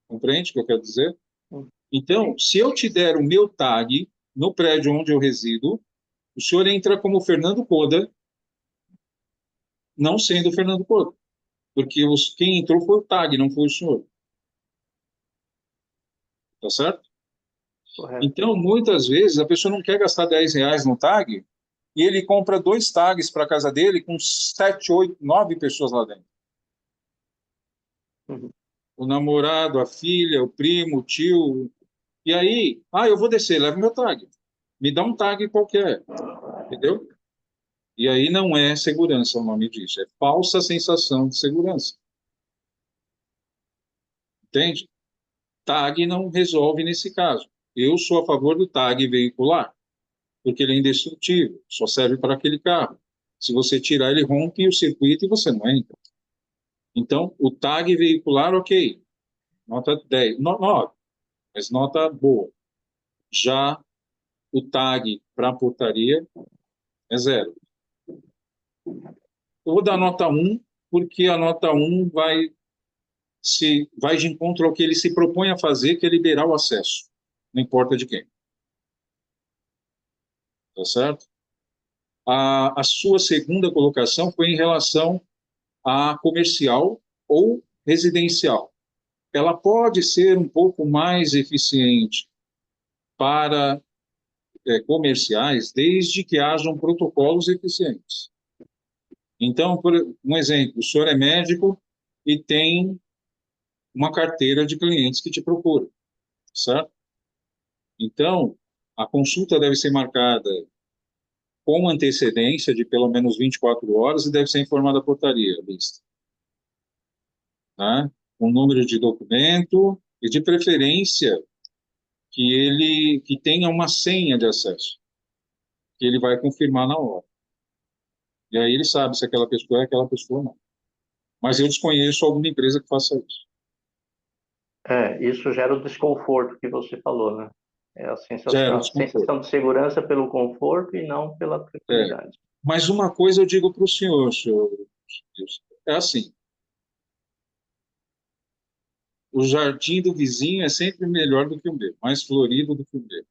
Compreende o que eu quero dizer? Então, se eu te der o meu tag no prédio onde eu resido, o senhor entra como Fernando Coda, não sendo Fernando Coda, porque quem entrou foi o tag, não foi o senhor. Tá certo? Correto. Então, muitas vezes, a pessoa não quer gastar R$ 10 no tag e ele compra 2 tags para a casa dele com 7, 8, 9 pessoas lá dentro. Uhum. O namorado, a filha, o primo, o tio. E aí, eu vou descer, leva meu tag. Me dá um tag qualquer, entendeu? E aí não é segurança o nome disso, é falsa sensação de segurança. Entende? Tag não resolve nesse caso. Eu sou a favor do tag veicular, porque ele é indestrutível, só serve para aquele carro. Se você tirar, ele rompe o circuito e você não entra. Então, o tag veicular, ok, nota 10, 9, mas nota boa. Já o tag para a portaria é 0. Eu vou dar nota 1, porque a nota 1 vai de encontro ao que ele se propõe a fazer, que é liberar o acesso, não importa de quem. Tá certo? A sua segunda colocação foi em relação a comercial ou residencial. Ela pode ser um pouco mais eficiente para comerciais, desde que hajam protocolos eficientes. Então, por um exemplo, o senhor é médico e tem uma carteira de clientes que te procuram, certo? Então, a consulta deve ser marcada com antecedência de pelo menos 24 horas e deve ser informada a portaria, a lista. Tá? Com número de documento e, de preferência, que tenha uma senha de acesso, que ele vai confirmar na hora. E aí ele sabe se aquela pessoa é aquela pessoa ou não. Mas eu desconheço alguma empresa que faça isso. Isso gera o desconforto que você falou, né? É a Gera sensação de segurança pelo conforto e não pela tranquilidade. Mas uma coisa eu digo para o senhor, é assim, o jardim do vizinho é sempre melhor do que o meu, mais florido do que o meu.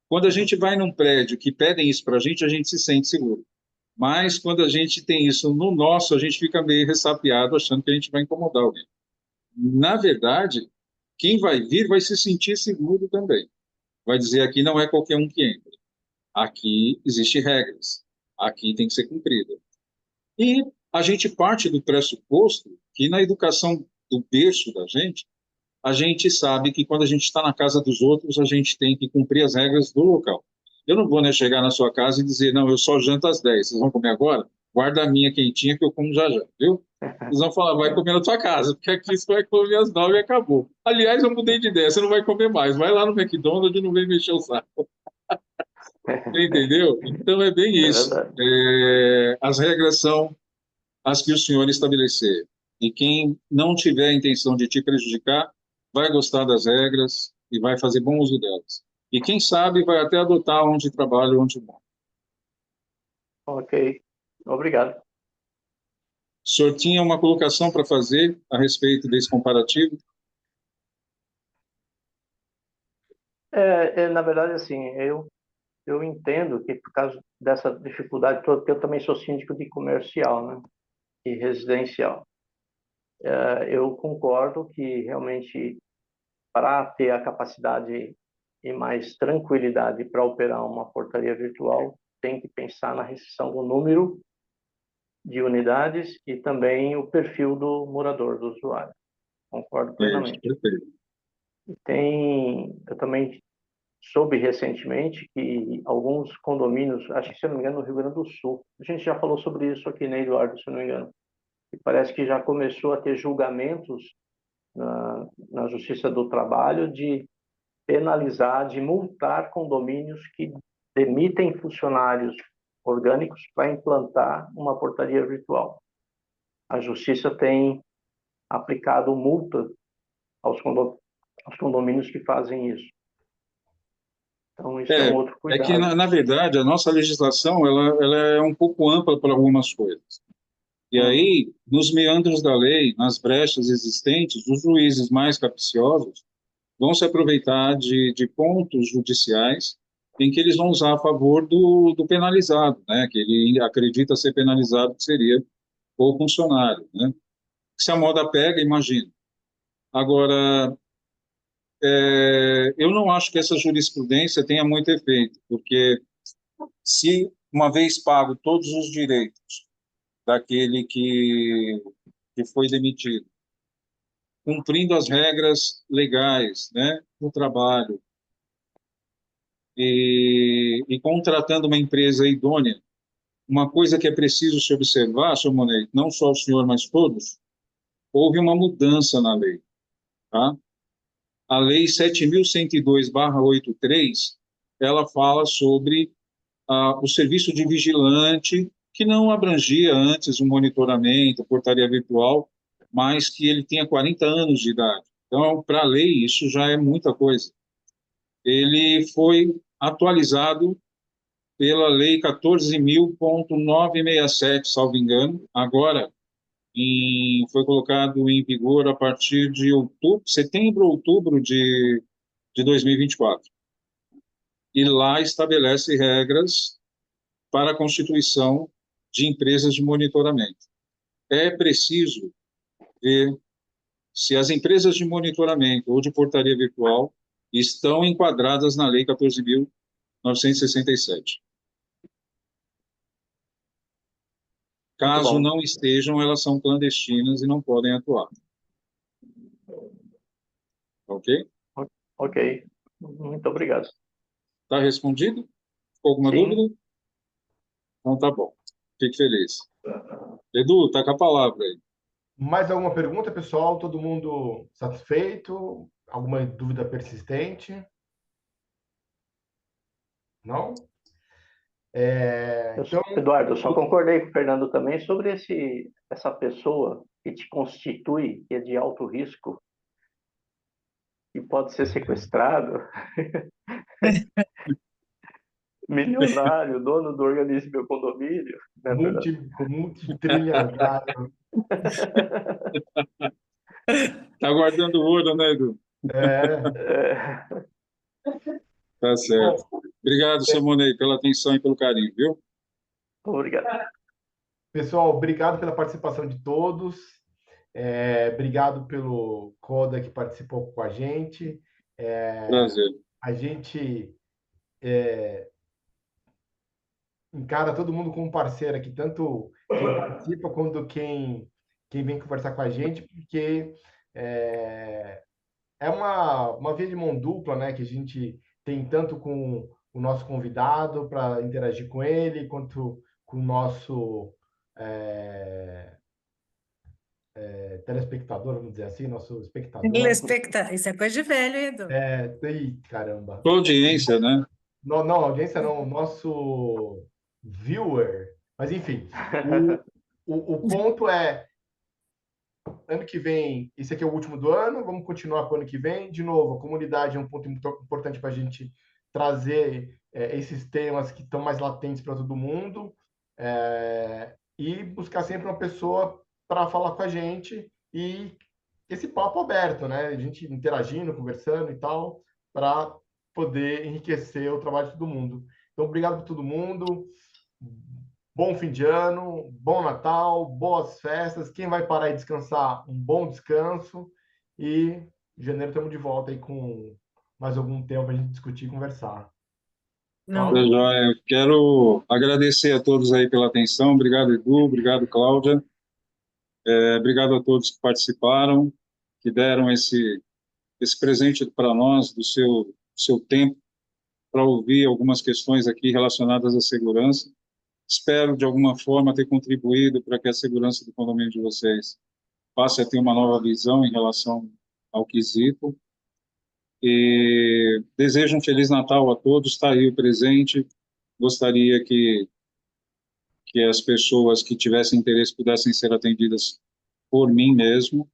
Quando a gente vai num prédio que pedem isso para a gente se sente seguro. Mas quando a gente tem isso no nosso, a gente fica meio ressapiado, achando que a gente vai incomodar alguém. Na verdade, quem vai vir vai se sentir seguro também. Vai dizer, aqui não é qualquer um que entra. Aqui existem regras. Aqui tem que ser cumprida. E a gente parte do pressuposto que na educação do berço da gente, a gente sabe que quando a gente está na casa dos outros, a gente tem que cumprir as regras do local. Eu não vou, né, chegar na sua casa e dizer, não, eu só janto às 10, vocês vão comer agora? Guarda a minha quentinha que eu como já, viu? Eles vão falar, vai comer na tua casa, porque aqui você vai comer às 9 e acabou. Aliás, eu mudei de ideia, você não vai comer mais, vai lá no McDonald's e não vem mexer o saco. Entendeu? Então é bem isso. As regras são as que o senhor estabelecer. E quem não tiver a intenção de te prejudicar, vai gostar das regras e vai fazer bom uso delas. E quem sabe vai até adotar onde trabalha, onde mora. Ok, obrigado. O senhor tinha uma colocação para fazer a respeito desse comparativo? Na verdade, assim, eu entendo que por causa dessa dificuldade toda, porque eu também sou síndico de comercial, né, e residencial. Eu concordo que realmente para ter a capacidade e mais tranquilidade para operar uma portaria virtual, tem que pensar na restrição do número de unidades e também o perfil do morador, do usuário. Concordo plenamente. Perfeito. Eu também soube recentemente que alguns condomínios, acho que se eu não me engano no Rio Grande do Sul, a gente já falou sobre isso aqui, né, Eduardo, se eu não me engano, e parece que já começou a ter julgamentos na Justiça do Trabalho de penalizar, de multar condomínios que demitem funcionários orgânicos para implantar uma portaria virtual. A Justiça tem aplicado multa aos condomínios que fazem isso. Então, isso é um outro É que, cuidado. na verdade, a nossa legislação ela é um pouco ampla para algumas coisas. E aí, nos meandros da lei, nas brechas existentes, os juízes mais capciosos vão se aproveitar de pontos judiciais em que eles vão usar a favor do penalizado, né? Que ele acredita ser penalizado, que seria o funcionário, né? Se a moda pega, imagina. Agora, eu não acho que essa jurisprudência tenha muito efeito, porque se, uma vez pago todos os direitos daquele que foi demitido, cumprindo as regras legais, né, do trabalho, e contratando uma empresa idônea, uma coisa que é preciso se observar, senhor Monet, não só o senhor, mas todos, houve uma mudança na lei, tá? A Lei 7.102/83, ela fala sobre o serviço de vigilante, que não abrangia antes o monitoramento, a portaria virtual, mas que ele tenha 40 anos de idade. Então, para a lei, isso já é muita coisa. Ele foi atualizado pela Lei 14.967, salvo engano, agora foi colocado em vigor a partir de setembro ou outubro de 2024. E lá estabelece regras para a constituição de empresas de monitoramento. É preciso ver se as empresas de monitoramento ou de portaria virtual estão enquadradas na Lei 14.967. Caso não estejam, elas são clandestinas e não podem atuar. Ok? Ok. Muito obrigado. Está respondido? Ficou alguma Sim. dúvida? Então tá bom. Fique feliz. Edu, tá com a palavra aí. Mais alguma pergunta, pessoal? Todo mundo satisfeito? Alguma dúvida persistente? Não? Então, Eduardo, eu só concordei com o Fernando também sobre essa pessoa que te constitui, que é de alto risco, e pode ser sequestrado, milionário, dono do organismo do condomínio, né, Fernando? multitrilhardário. Tá guardando ouro, né, Edu? Tá certo. Obrigado, seu Monet, pela atenção e pelo carinho, viu? Obrigado. Pessoal, obrigado pela participação de todos. Obrigado pelo Coda que participou com a gente. Prazer. A gente encara todo mundo como parceiro aqui, tanto quem participa quanto quem vem conversar com a gente, porque é uma via de mão dupla, né, que a gente tem tanto com o nosso convidado para interagir com ele, quanto com o nosso telespectador, vamos dizer assim, nosso espectador. Isso é coisa de velho, Edu. Caramba. Audiência, né? Não, audiência não, nosso viewer. Mas, enfim, o ponto é, ano que vem, esse aqui é o último do ano, vamos continuar com o ano que vem. De novo, a comunidade é um ponto muito importante para a gente trazer esses temas que estão mais latentes para todo mundo e buscar sempre uma pessoa para falar com a gente e esse papo aberto, né? A gente interagindo, conversando e tal, para poder enriquecer o trabalho de todo mundo. Então, obrigado por todo mundo. Bom fim de ano, bom Natal, boas festas. Quem vai parar e descansar, um bom descanso. E em janeiro estamos de volta aí com mais algum tema para a gente discutir e conversar. Não. Eu quero agradecer a todos aí pela atenção. Obrigado, Edu. Obrigado, Cláudia. Obrigado a todos que participaram, que deram esse presente para nós do seu tempo para ouvir algumas questões aqui relacionadas à segurança. Espero, de alguma forma, ter contribuído para que a segurança do condomínio de vocês passe a ter uma nova visão em relação ao quesito. E desejo um Feliz Natal a todos, está aí o presente. Gostaria que as pessoas que tivessem interesse pudessem ser atendidas por mim mesmo,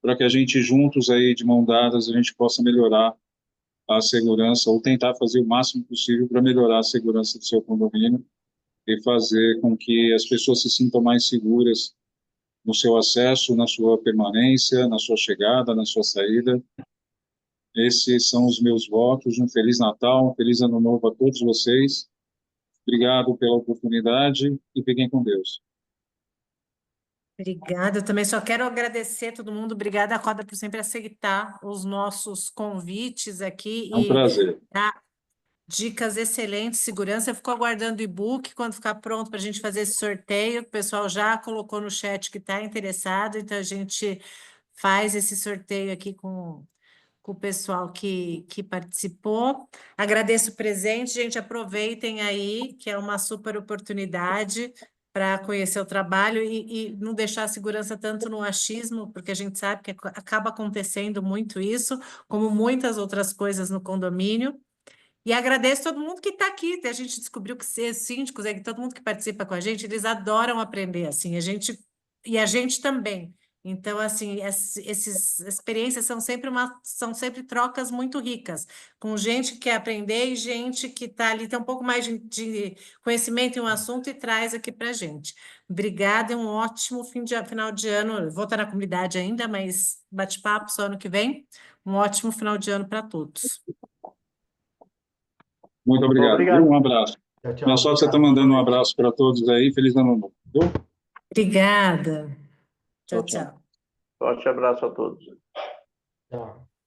para que a gente juntos aí, de mão dadas, a gente possa melhorar a segurança, ou tentar fazer o máximo possível para melhorar a segurança do seu condomínio e fazer com que as pessoas se sintam mais seguras no seu acesso, na sua permanência, na sua chegada, na sua saída. Esses são os meus votos. Um Feliz Natal, um Feliz Ano Novo a todos vocês. Obrigado pela oportunidade e fiquem com Deus. Obrigada, eu também só quero agradecer a todo mundo. Obrigada, Roda, por sempre aceitar os nossos convites aqui É um e prazer. dar dicas excelentes, segurança. Eu fico aguardando o e-book quando ficar pronto para a gente fazer esse sorteio. O pessoal já colocou no chat que está interessado, então a gente faz esse sorteio aqui com o pessoal que participou. Agradeço o presente, gente. Aproveitem aí, que é uma super oportunidade para conhecer o trabalho e não deixar a segurança tanto no achismo, porque a gente sabe que acaba acontecendo muito isso, como muitas outras coisas no condomínio. E agradeço todo mundo que está aqui. A gente descobriu que ser síndicos, que todo mundo que participa com a gente, eles adoram aprender, assim, a gente também. Então, assim, essas experiências são sempre trocas muito ricas, com gente que quer aprender e gente que está ali, tem um pouco mais de conhecimento em um assunto e traz aqui para a gente. Obrigada e um ótimo final de ano. Eu vou estar na comunidade ainda, mas bate-papo só ano que vem. Um ótimo final de ano para todos. Muito obrigado. Obrigado. Um abraço. Tchau, tchau. Minha sócia está Obrigado. mandando um Boa noite. abraço para todos aí. Feliz Ano Novo. Viu? Obrigada. Tchau, Tchau, tchau. tchau. Forte abraço a todos. Tchau.